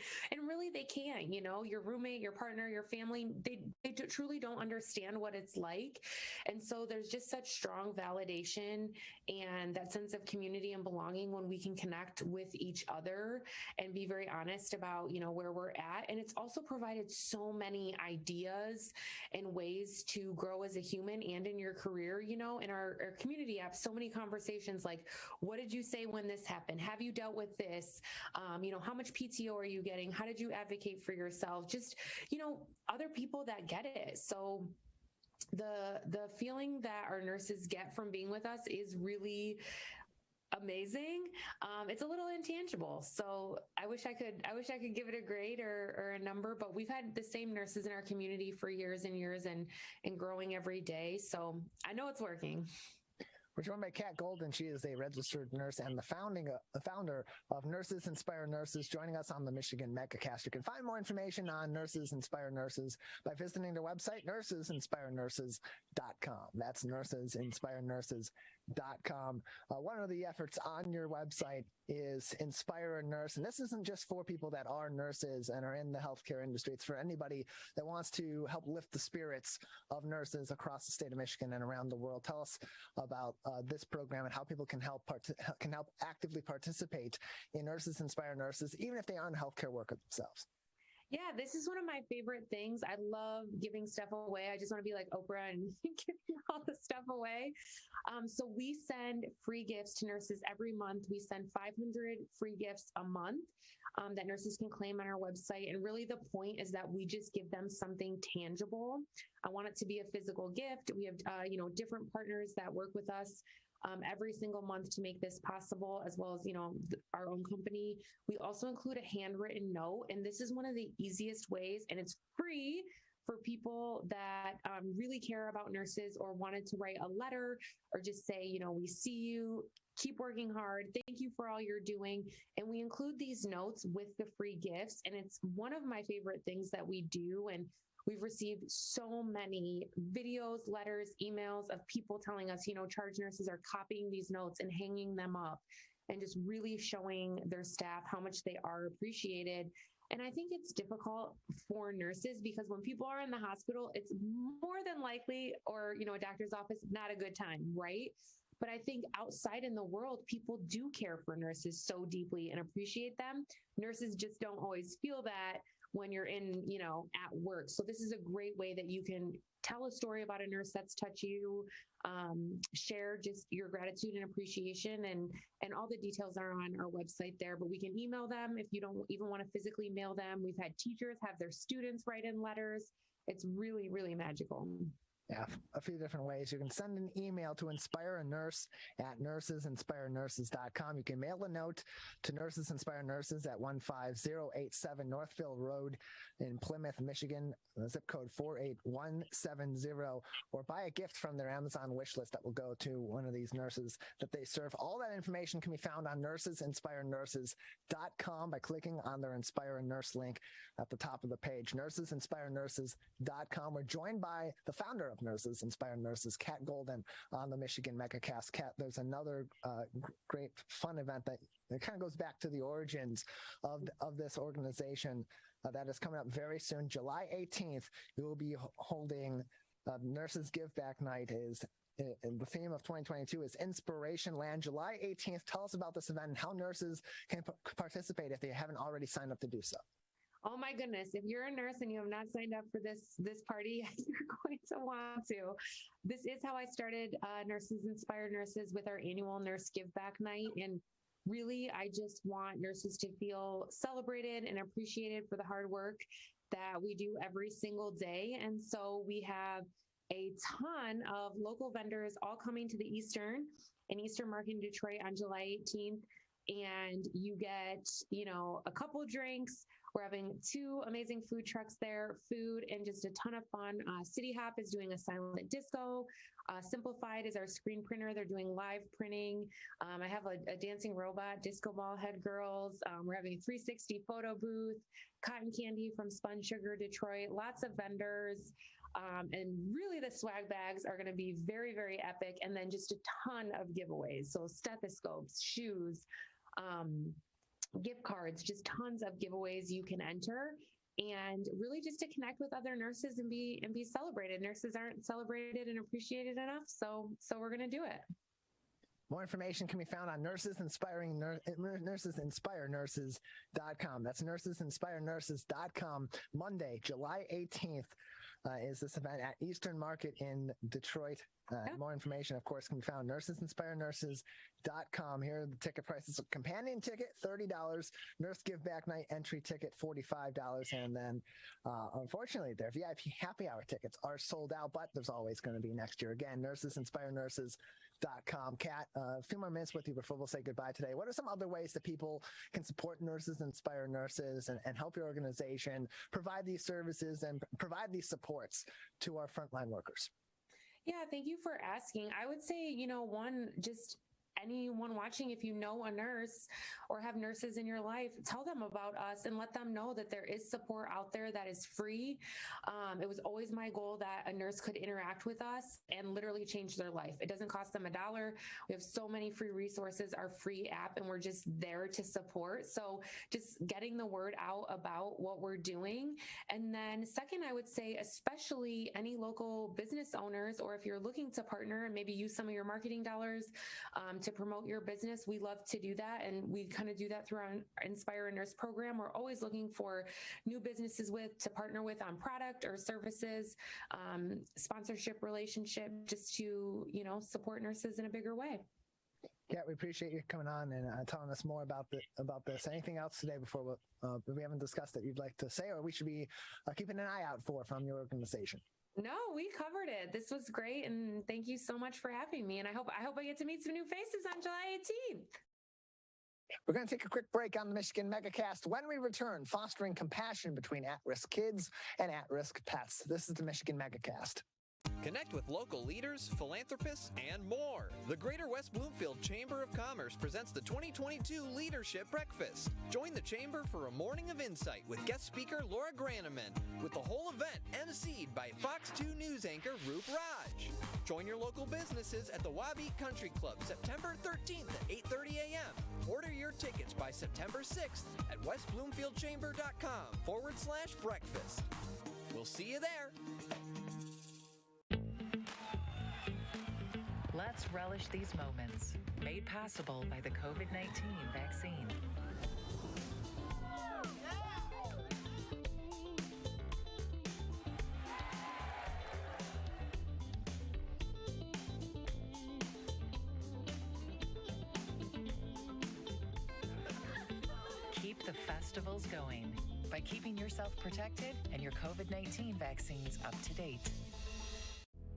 really they can't, your roommate, your partner, your family, they truly don't understand what it's like. And so there's just such strong validation and that sense of community and belonging when we can connect with each other and be very honest about, where we're at. And it's also provided so many ideas and ways to grow as a human and in your career. In our community app, so many conversations like, what did you say when this happened? Have you dealt with this? How much PTO are you getting? How did you advocate for yourself? Just, other people that get it. So the feeling that our nurses get from being with us is really amazing. It's a little intangible. So I wish I could give it a grade or a number, but we've had the same nurses in our community for years and years and growing every day. So I know it's working. We're joined by Kat Golden. She is a registered nurse and the founder of Nurses Inspire Nurses, joining us on the Michigan Megacast. You can find more information on Nurses Inspire Nurses by visiting their website, nursesinspirenurses.com. That's nursesinspirenurses.com. One of the efforts on your website is Inspire a Nurse. And this isn't just for people that are nurses and are in the healthcare industry. It's for anybody that wants to help lift the spirits of nurses across the state of Michigan and around the world. Tell us about this program and how people can help actively participate in Nurses Inspire Nurses, even if they aren't a healthcare worker themselves. Yeah, this is one of my favorite things. I love giving stuff away. I just want to be like Oprah and giving all the stuff away. So we send free gifts to nurses every month. We send 500 free gifts a month that nurses can claim on our website. And really the point is that we just give them something tangible. I want it to be a physical gift. We have, different partners that work with us every single month to make this possible, as well as, our own company. We also include a handwritten note, and this is one of the easiest ways, and it's free for people that really care about nurses or wanted to write a letter or just say, we see you, keep working hard. Thank you for all you're doing. And we include these notes with the free gifts. And it's one of my favorite things that we do. And we've received so many videos, letters, emails of people telling us, charge nurses are copying these notes and hanging them up and just really showing their staff how much they are appreciated. And I think it's difficult for nurses because when people are in the hospital, it's more than likely, or, a doctor's office, not a good time, right? But I think outside in the world, people do care for nurses so deeply and appreciate them. Nurses just don't always feel that when you're in, at work. So this is a great way that you can tell a story about a nurse that's touched you, share just your gratitude and appreciation, and all the details are on our website there, but we can email them if you don't even want to physically mail them. We've had teachers have their students write in letters. It's really, really magical. Yeah, a few different ways. You can send an email to Inspire a Nurse at nursesinspirenurses.com. You can mail a note to Nurses Inspire Nurses at 15087 Northville Road in Plymouth, Michigan, zip code 48170, or buy a gift from their Amazon wish list that will go to one of these nurses that they serve. All that information can be found on nursesinspirenurses.com by clicking on their Inspire a Nurse link at the top of the page, nursesinspirenurses.com. We're joined by the founder of Nurses Inspire Nurses, Kat Golden, on the Michigan Megacast. Kat, there's another great fun event that kind of goes back to the origins of this organization that is coming up very soon. July 18th, you will be holding Nurses Give Back Night. And the theme of 2022 is Inspiration Land. July 18th. Tell us about this event and how nurses can participate if they haven't already signed up to do so. Oh my goodness. If you're a nurse and you have not signed up for this party, you're going to want to. This is how I started Nurses Inspire Nurses with our annual Nurse Give Back Night. And really, I just want nurses to feel celebrated and appreciated for the hard work that we do every single day. And so we have a ton of local vendors all coming to the Eastern Market in Detroit on July 18th. And you get, a couple drinks. We're having 2 amazing food trucks there, food and just a ton of fun. City Hop is doing a silent disco. Simplified is our screen printer. They're doing live printing. I have a dancing robot, Disco Ball Head Girls. We're having a 360 photo booth, cotton candy from Spun Sugar Detroit, lots of vendors. And really the swag bags are going to be very, very epic. And then just a ton of giveaways. So stethoscopes, shoes, gift cards, just tons of giveaways you can enter, and really just to connect with other nurses and be celebrated. Nurses aren't celebrated and appreciated enough, so we're going to do it. More information can be found on nursesinspirenurses.com. That's nursesinspirenurses.com. Monday, July 18th is this event at Eastern Market in Detroit. More information, of course, can be found nursesinspirenurses.com. Here are the ticket prices. Companion ticket, $30. Nurse Give Back Night entry ticket, $45. And then, unfortunately, their VIP happy hour tickets are sold out, but there's always going to be next year. Again, nursesinspirenurses.com. nurses.com. Kat, a few more minutes with you before we'll say goodbye today. What are some other ways that people can support nurses, inspire nurses, and help your organization provide these services and provide these supports to our frontline workers? Yeah, thank you for asking. I would say, one, just anyone watching, if you know a nurse or have nurses in your life, tell them about us and let them know that there is support out there that is free. It was always my goal that a nurse could interact with us and literally change their life. It doesn't cost them $1. We have so many free resources, our free app, and we're just there to support. So just getting the word out about what we're doing. And then second, I would say, especially any local business owners, or if you're looking to partner and maybe use some of your marketing dollars to promote your business, we love to do that. And we kind of do that through our Inspire a Nurse program. We're always looking for new businesses to partner with on product or services, sponsorship relationship, just to, support nurses in a bigger way. Yeah, we appreciate you coming on and telling us more about this. Anything else today before we haven't discussed that you'd like to say, or we should be keeping an eye out for from your organization? No, we covered it. This was great, and thank you so much for having me. And I hope I get to meet some new faces on July 18th. We're going to take a quick break on the Michigan Megacast. When we return, fostering compassion between at-risk kids and at-risk pets. This is the Michigan Megacast. Connect with local leaders, philanthropists, and more. The Greater West Bloomfield Chamber of Commerce presents the 2022 Leadership Breakfast. Join the Chamber for a morning of insight with guest speaker Laura Graneman, with the whole event emceed by Fox 2 News anchor Roop Raj. Join your local businesses at the Wabeat Country Club September 13th at 8:30 a.m. Order your tickets by September 6th at westbloomfieldchamber.com/breakfast. We'll see you there. Let's relish these moments, made possible by the COVID-19 vaccine. Keep the festivals going by keeping yourself protected and your COVID-19 vaccines up to date.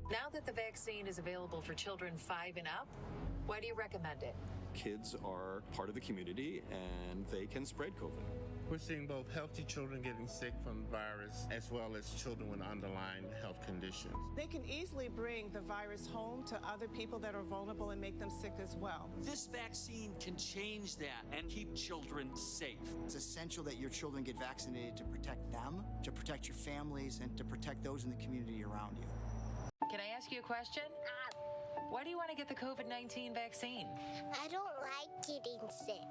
Now that the vaccine is available for children 5 and up, why do you recommend it? Kids are part of the community and they can spread COVID. We're seeing both healthy children getting sick from the virus as well as children with underlying health conditions. They can easily bring the virus home to other people that are vulnerable and make them sick as well. This vaccine can change that and keep children safe. It's essential that your children get vaccinated to protect them, to protect your families, and to protect those in the community around you. Can I ask you a question? Why do you want to get the COVID-19 vaccine? I don't like getting sick.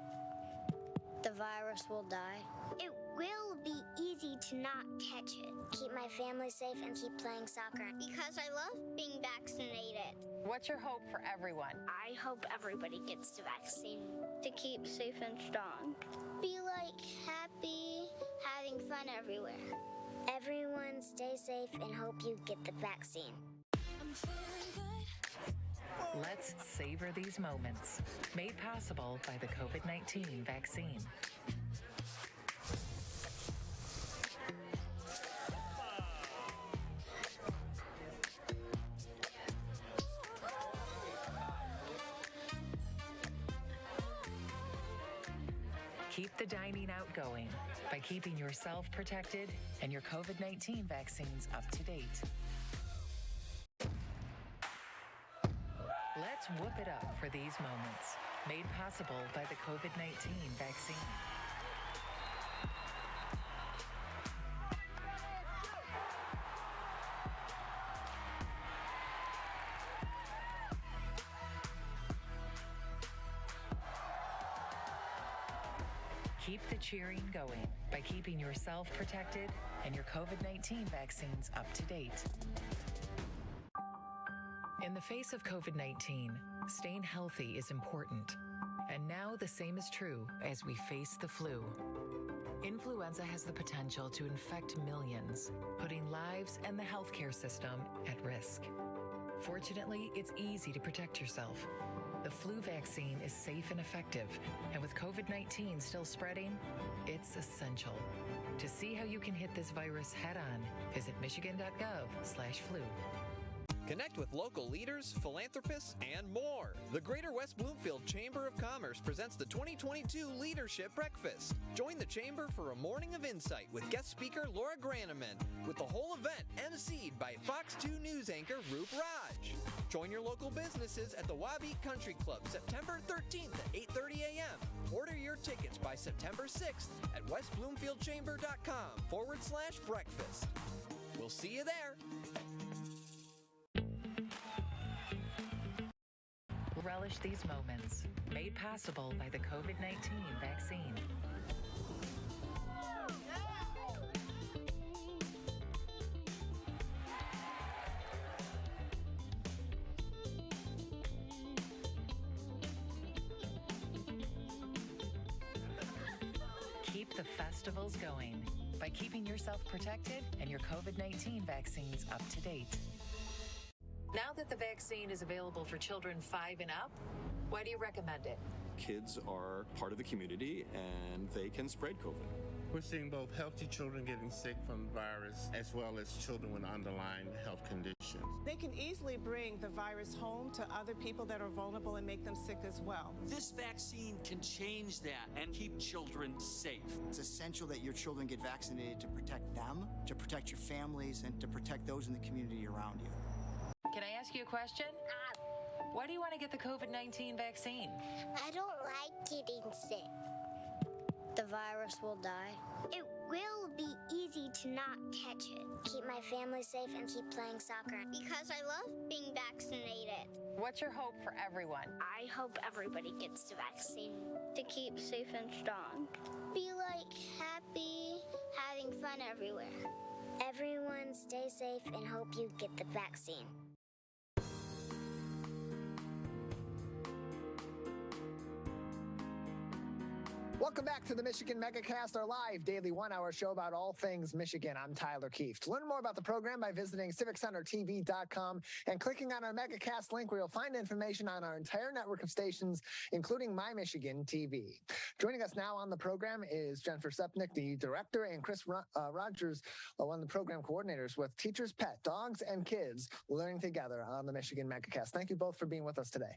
The virus will die. It will be easy to not catch it. Keep my family safe and keep playing soccer. Because I love being vaccinated. What's your hope for everyone? I hope everybody gets the vaccine to keep safe and strong. Be happy, having fun everywhere. Everyone stay safe and hope you get the vaccine. Let's savor these moments, made possible by the COVID-19 vaccine. Keep the dining out going by keeping yourself protected and your COVID-19 vaccines up to date. Let's whoop it up for these moments, made possible by the COVID-19 vaccine. Keep the cheering going by keeping yourself protected and your COVID-19 vaccines up to date. In the face of COVID-19, staying healthy is important. And now the same is true as we face the flu. Influenza has the potential to infect millions, putting lives and the healthcare system at risk. Fortunately, it's easy to protect yourself. The flu vaccine is safe and effective, and with COVID-19 still spreading, it's essential. To see how you can hit this virus head on, visit michigan.gov/flu. Connect with local leaders, philanthropists, and more. The Greater West Bloomfield Chamber of Commerce presents the 2022 Leadership Breakfast. Join the Chamber for a morning of insight with guest speaker Laura Graneman, with the whole event emceed by Fox 2 News anchor Roop Raj. Join your local businesses at the Wabeat Country Club September 13th at 8:30 a.m. Order your tickets by September 6th at westbloomfieldchamber.com/breakfast. We'll see you there. Relish these moments, made possible by the COVID-19 vaccine. Keep the festivals going by keeping yourself protected and your COVID-19 vaccines up to date. Now that the vaccine is available for children 5 and up, why do you recommend it? Kids are part of the community and they can spread COVID. We're seeing both healthy children getting sick from the virus as well as children with underlying health conditions. They can easily bring the virus home to other people that are vulnerable and make them sick as well. This vaccine can change that and keep children safe. It's essential that your children get vaccinated to protect them, to protect your families, and to protect those in the community around you. Can I ask you a question? Why do you want to get the COVID-19 vaccine? I don't like getting sick. The virus will die. It will be easy to not catch it. Keep my family safe and keep playing soccer. Because I love being vaccinated. What's your hope for everyone? I hope everybody gets the vaccine to keep safe and strong. Be happy, having fun everywhere. Everyone stay safe and hope you get the vaccine. Welcome back to the Michigan Megacast, our live daily 1-hour show about all things Michigan. I'm Tyler Kieft. Learn more about the program by visiting civiccentertv.com and clicking on our Megacast link, where you'll find information on our entire network of stations, including My Michigan TV. Joining us now on the program is Jennifer Cepnick, the director, and Chris Rogers, one of the program coordinators with Teachers Pet, Dogs and Kids Learning Together on the Michigan Megacast. Thank you both for being with us today.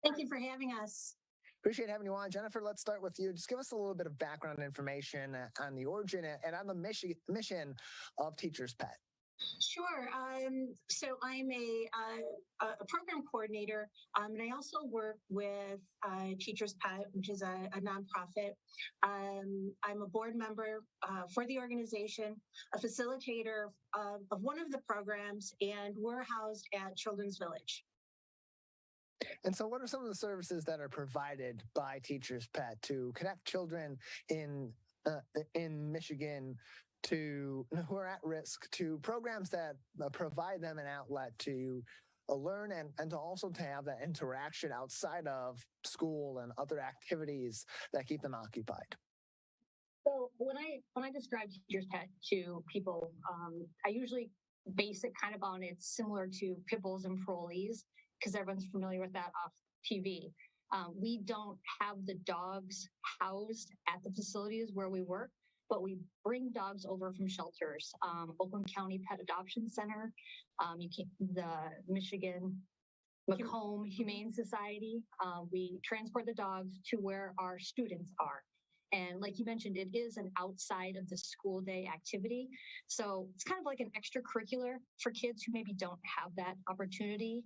Thank you for having us. Appreciate having you on. Jennifer, let's start with you. Just give us a little bit of background information on the origin and on the mission of Teachers Pet. Sure. So I'm a program coordinator, and I also work with Teachers Pet, which is a nonprofit. I'm a board member for the organization, a facilitator of one of the programs, and we're housed at Children's Village. And so what are some of the services that are provided by Teachers Pet to connect children in Michigan who are at risk to programs that provide them an outlet to learn and to also to have that interaction outside of school and other activities that keep them occupied? So when I describe Teachers Pet to people, I usually base it kind of on it's similar to pit bulls and parolees, because everyone's familiar with that off TV. We don't have the dogs housed at the facilities where we work, but we bring dogs over from shelters. Oakland County Pet Adoption Center, the Michigan Macomb Humane Society. We transport the dogs to where our students are. And like you mentioned, it is an outside of the school day activity. So it's kind of like an extracurricular for kids who maybe don't have that opportunity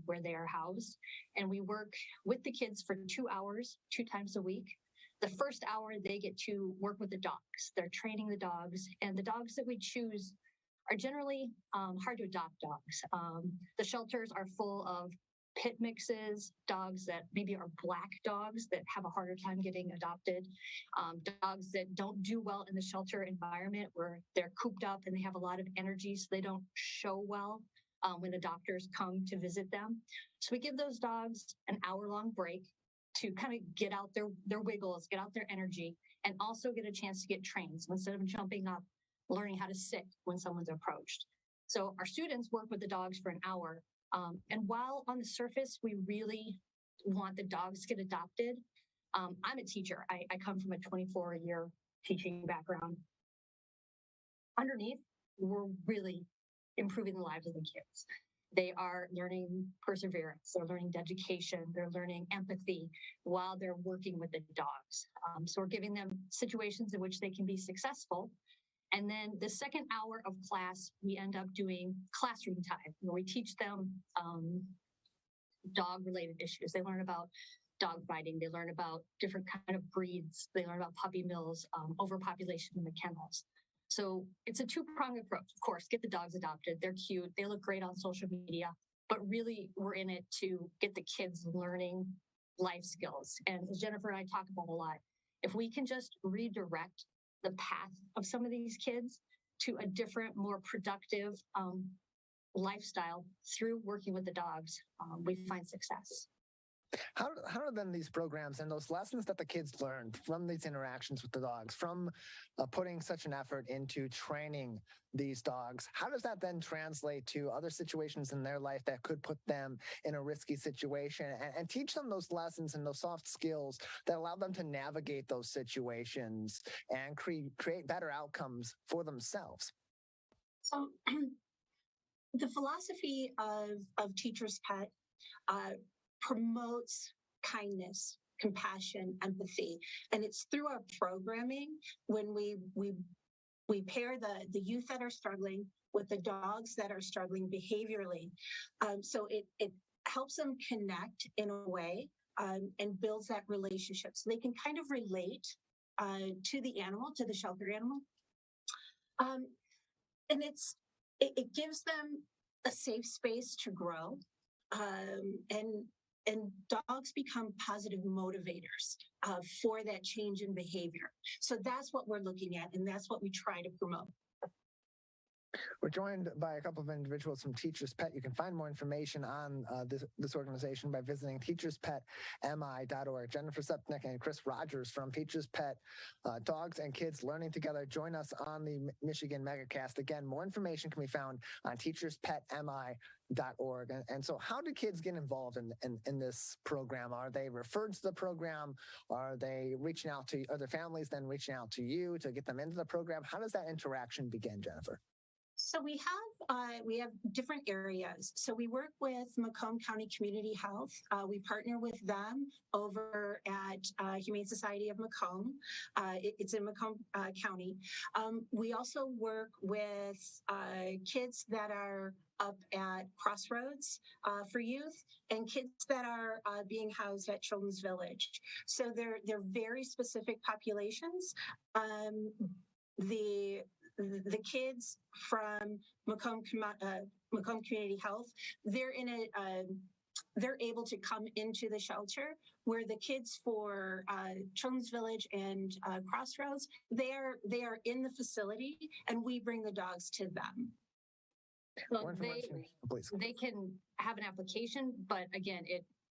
where they are housed. And we work with the kids for 2 hours, 2 times a week. The first hour, they get to work with the dogs. They're training the dogs. And the dogs that we choose are generally hard to adopt dogs. The shelters are full of pit mixes, dogs that maybe are black dogs that have a harder time getting adopted, dogs that don't do well in the shelter environment where they're cooped up and they have a lot of energy, so they don't show well when the doctors come to visit them. So we give those dogs an hour-long break to kind of get out their wiggles, get out their energy, and also get a chance to get trained. So instead of jumping up, learning how to sit when someone's approached. So our students work with the dogs for an hour. And while on the surface, we really want the dogs to get adopted, I'm a teacher. I come from a 24-year teaching background. Underneath, we're really improving the lives of the kids. They are learning perseverance, they're learning dedication, they're learning empathy while they're working with the dogs. So we're giving them situations in which they can be successful. And then the second hour of class, we end up doing classroom time, where we teach them dog-related issues. They learn about dog fighting, they learn about different kind of breeds, they learn about puppy mills, overpopulation in the kennels. So it's a two-pronged approach. Of course, get the dogs adopted. They're cute. They look great on social media. But really, we're in it to get the kids learning life skills. And as Jennifer and I talk about a lot, if we can just redirect the path of some of these kids to a different, more productive lifestyle through working with the dogs, we find success. How do then these programs and those lessons that the kids learn from these interactions with the dogs, from putting such an effort into training these dogs, how does that then translate to other situations in their life that could put them in a risky situation, and teach them those lessons and those soft skills that allow them to navigate those situations and create better outcomes for themselves? So the philosophy of Teacher's Pet promotes kindness, compassion, empathy. And it's through our programming when we pair the youth that are struggling with the dogs that are struggling behaviorally. So it helps them connect in a way and builds that relationship. So they can kind of relate to the animal, to the shelter animal. And it gives them a safe space to grow. And dogs become positive motivators for that change in behavior. So that's what we're looking at, and that's what we try to promote. We're joined by a couple of individuals from Teacher's Pet. You can find more information on this organization by visiting teacherspetmi.org. Jennifer Cepnick and Chris Rogers from Teacher's Pet, Dogs and Kids Learning Together, join us on the Michigan Megacast. Again, more information can be found on teacherspetmi.org. And so how do kids get involved in this program? Are they referred to the program? Are they reaching out to other families, then reaching out to you to get them into the program? How does that interaction begin, Jennifer? So we have different areas. So we work with Macomb County Community Health. We partner with them over at Humane Society of Macomb. It's in Macomb County. We also work with kids that are up at Crossroads for youth and kids that are being housed at Children's Village. So they're very specific populations. The kids from Macomb Community Health, they're able to come into the shelter, where the kids for Children's Village and Crossroads, they are in the facility, and we bring the dogs to them. So they can have an application, but again,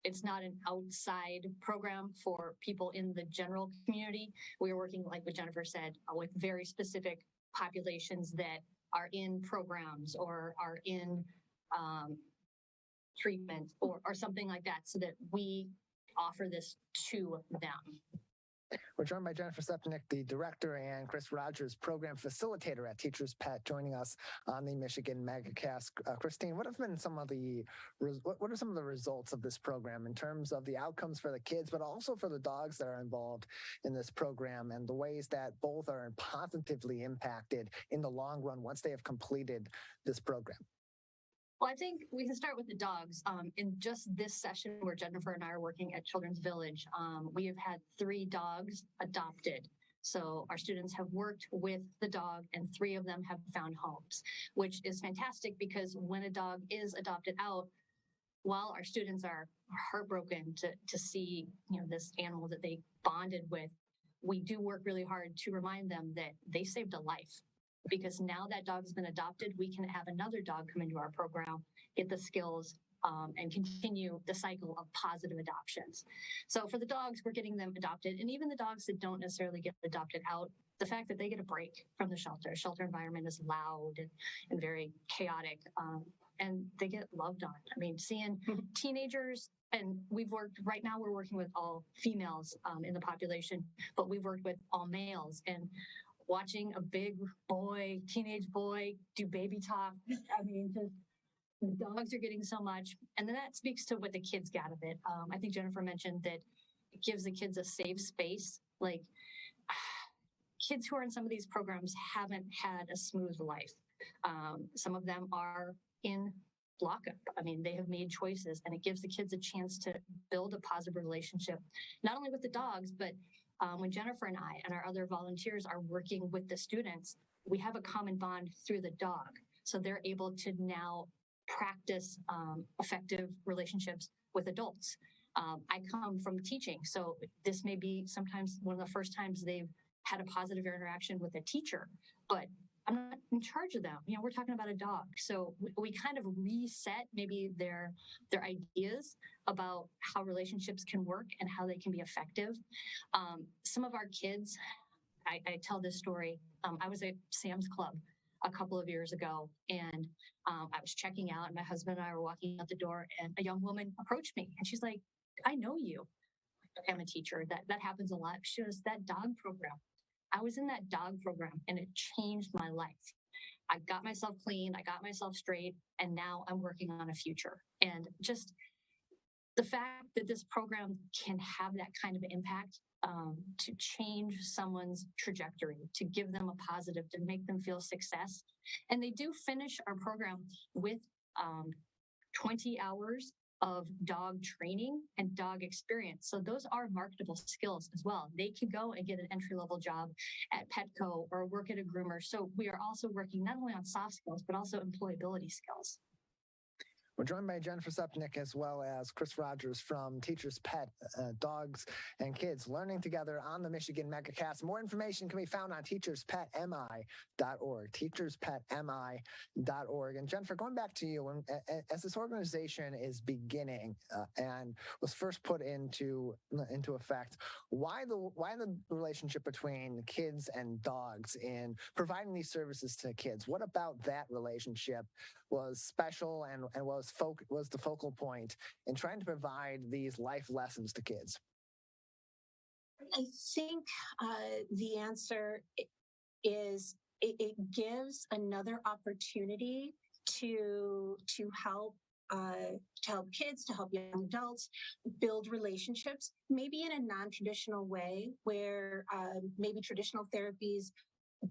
it's not an outside program for people in the general community. We're working, like what Jennifer said, with very specific populations that are in programs or are in treatment or something like that, so that we offer this to them. We're joined by Jennifer Cepnick, the director, and Chris Rogers, program facilitator at Teacher's Pet, joining us on the Michigan Megacast. Christine, what are some of the results of this program in terms of the outcomes for the kids, but also for the dogs that are involved in this program, and the ways that both are positively impacted in the long run once they have completed this program? Well, I think we can start with the dogs. In just this session where Jennifer and I are working at Children's Village, we have had 3 dogs adopted. So our students have worked with the dog, and 3 of them have found homes, which is fantastic, because when a dog is adopted out, while our students are heartbroken to see, this animal that they bonded with, we do work really hard to remind them that they saved a life. Because now that dog has been adopted, we can have another dog come into our program, get the skills, and continue the cycle of positive adoptions. So for the dogs, we're getting them adopted. And even the dogs that don't necessarily get adopted out, the fact that they get a break from the shelter environment is loud and very chaotic, and they get loved on. I mean, seeing teenagers, and we're working with all females in the population, but we've worked with all males, and watching a big boy, teenage boy, do baby talk. I mean, just the dogs are getting so much. And then that speaks to what the kids get out of it. I think Jennifer mentioned that it gives the kids a safe space. Like kids who are in some of these programs haven't had a smooth life. Some of them are in lockup. I mean, they have made choices, and it gives the kids a chance to build a positive relationship, not only with the dogs, but when Jennifer and I and our other volunteers are working with the students, we have a common bond through the dog. So they're able to now practice effective relationships with adults. I come from teaching, so this may be sometimes one of the first times they've had a positive interaction with a teacher, but I'm not in charge of them. You know, we're talking about a dog. So we kind of reset maybe their ideas about how relationships can work and how they can be effective. Some of our kids, I tell this story. I was at Sam's Club a couple of years ago, and I was checking out, and my husband and I were walking out the door, and a young woman approached me, and she's like, "I know you." I'm a teacher. That happens a lot. She was that dog program. I was in that dog program, and it changed my life. I got myself clean, I got myself straight, and now I'm working on a future. And just the fact that this program can have that kind of impact to change someone's trajectory, to give them a positive, to make them feel success. And they do finish our program with 20 hours of dog training and dog experience. So those are marketable skills as well. They could go and get an entry-level job at Petco or work at a groomer. So we are also working not only on soft skills, but also employability skills. We're joined by Jennifer Cepnick as well as Chris Rogers from Teachers Pet, Dogs and Kids Learning Together on the Michigan Megacast. More information can be found on teacherspetmi.org, teacherspetmi.org. And Jennifer, going back to you, as this organization is beginning and was first put into effect, why the relationship between kids and dogs in providing these services to kids? What about that relationship was special and was the focal point in trying to provide these life lessons to kids? I think the answer is it gives another opportunity to help kids, to help young adults build relationships, maybe in a non-traditional way where maybe traditional therapies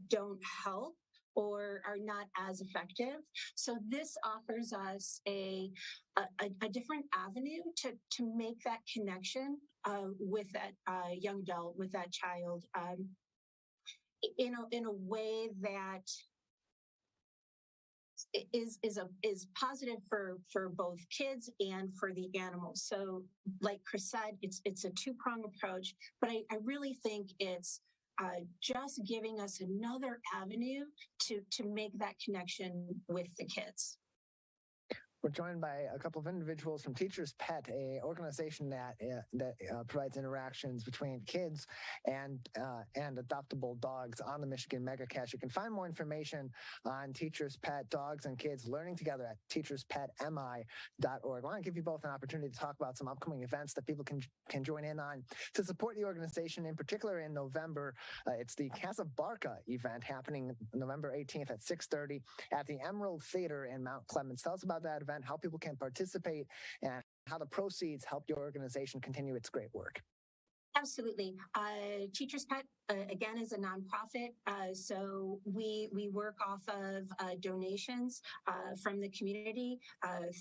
don't help or are not as effective. So this offers us a different avenue to make that connection with that young adult, with that child, in a way that is positive for both kids and for the animals. So, like Chris said, it's a two-pronged approach, but I really think it's just giving us another avenue to make that connection with the kids. We're joined by a couple of individuals from Teachers Pet, a organization that provides interactions between kids and adoptable dogs on the Michigan Megacast. You can find more information on Teachers Pet, Dogs and Kids Learning Together at teacherspetmi.org. I want to give you both an opportunity to talk about some upcoming events that people can join in on to support the organization. In particular, in November, it's the Casa Barca event happening November 18th at 6:30 at the Emerald Theater in Mount Clemens. Tell us about that event, how people can participate, and how the proceeds help your organization continue its great work. Absolutely. Teachers Pet, again, is a nonprofit. So we work off of donations from the community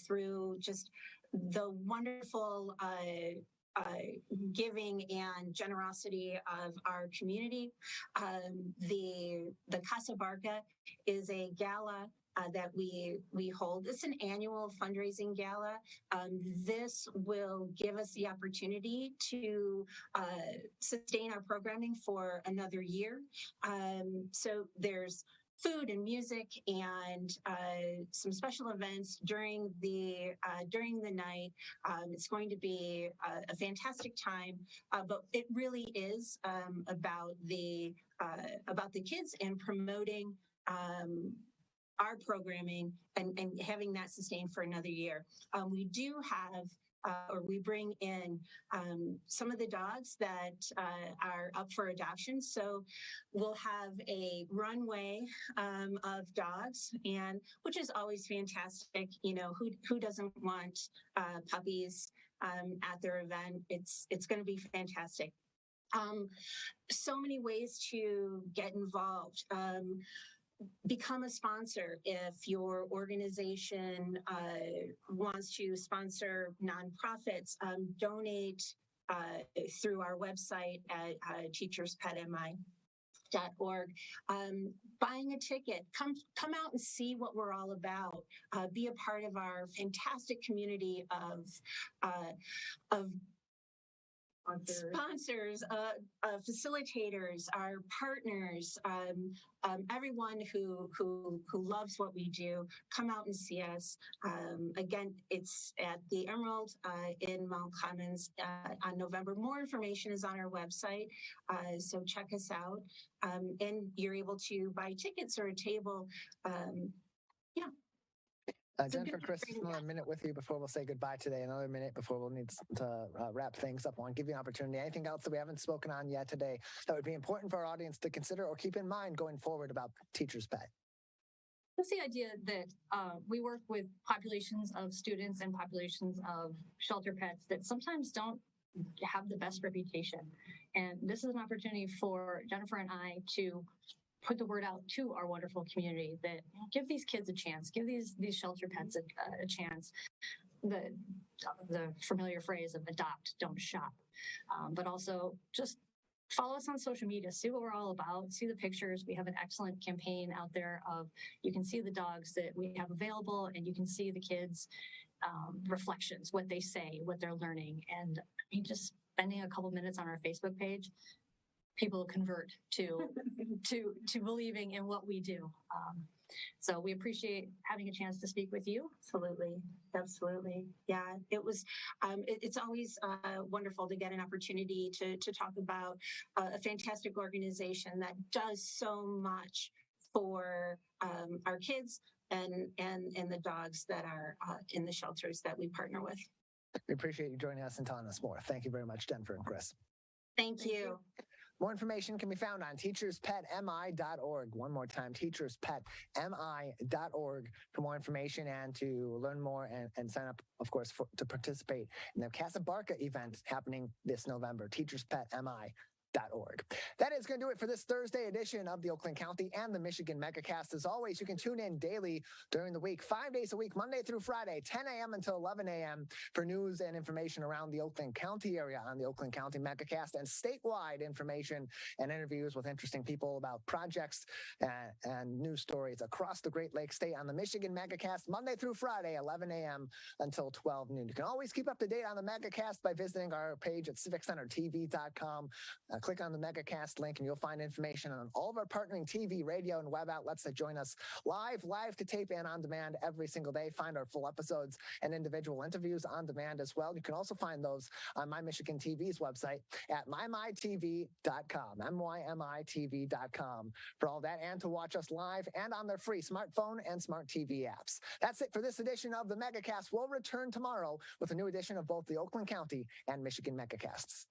through just the wonderful giving and generosity of our community. The Casa Barca is a gala that we hold. It's an annual fundraising gala. This will give us the opportunity to sustain our programming for another year. So there's food and music and some special events during the night. It's going to be a fantastic time, but it really is about the kids and promoting our programming and having that sustained for another year. We do have or we bring in some of the dogs that are up for adoption. So we'll have a runway of dogs, and which is always fantastic. You know, who doesn't want puppies at their event? It's going to be fantastic. So many ways to get involved. Become a sponsor if your organization wants to sponsor nonprofits. Donate through our website at teacherspetmi.org. Buying a ticket, come out and see what we're all about. Be a part of our fantastic community of sponsors, facilitators, our partners, everyone who loves what we do. Come out and see us. Again, it's at the Emerald in Mount Clemens on November. More information is on our website, so check us out. And you're able to buy tickets or a table. Yeah. Jennifer, Chris, another minute with you before we'll say goodbye today. Another minute before we'll need to wrap things up. I want to give you an opportunity. Anything else that we haven't spoken on yet today that would be important for our audience to consider or keep in mind going forward about Teacher's Pet? That's the idea that we work with populations of students and populations of shelter pets that sometimes don't have the best reputation. And this is an opportunity for Jennifer and I to put the word out to our wonderful community that give these kids a chance, give these shelter pets a chance. The familiar phrase of adopt, don't shop, but also just follow us on social media, see what we're all about, see the pictures. We have an excellent campaign out there of, you can see the dogs that we have available and you can see the kids' reflections, what they say, what they're learning. And I mean, just spending a couple minutes on our Facebook page, people convert to believing in what we do. So we appreciate having a chance to speak with you. Absolutely. Yeah, it was. It's always wonderful to get an opportunity to talk about a fantastic organization that does so much for our kids and the dogs that are in the shelters that we partner with. We appreciate you joining us and telling us more. Thank you very much, Jennifer and Chris. Thank you. More information can be found on teacherspetmi.org. One more time, teacherspetmi.org for more information and to learn more and sign up, of course, to participate in the Casa Barca event happening this November, teacherspetmi.org. That is going to do it for this Thursday edition of the Oakland County and the Michigan Megacast. As always, you can tune in daily during the week, 5 days a week, Monday through Friday, 10 a.m. until 11 a.m. for news and information around the Oakland County area on the Oakland County Megacast, and statewide information and interviews with interesting people about projects and news stories across the Great Lakes State on the Michigan Megacast, Monday through Friday, 11 a.m. until 12 noon. You can always keep up to date on the Megacast by visiting our page at civiccentertv.com. Click on the Megacast link and you'll find information on all of our partnering TV, radio, and web outlets that join us live to tape and on demand every single day. Find our full episodes and individual interviews on demand as well. You can also find those on My Michigan TV's website at mymytv.com, mymitv.com for all that, and to watch us live and on their free smartphone and smart TV apps. That's it for this edition of the Megacast. We'll return tomorrow with a new edition of both the Oakland County and Michigan Megacasts.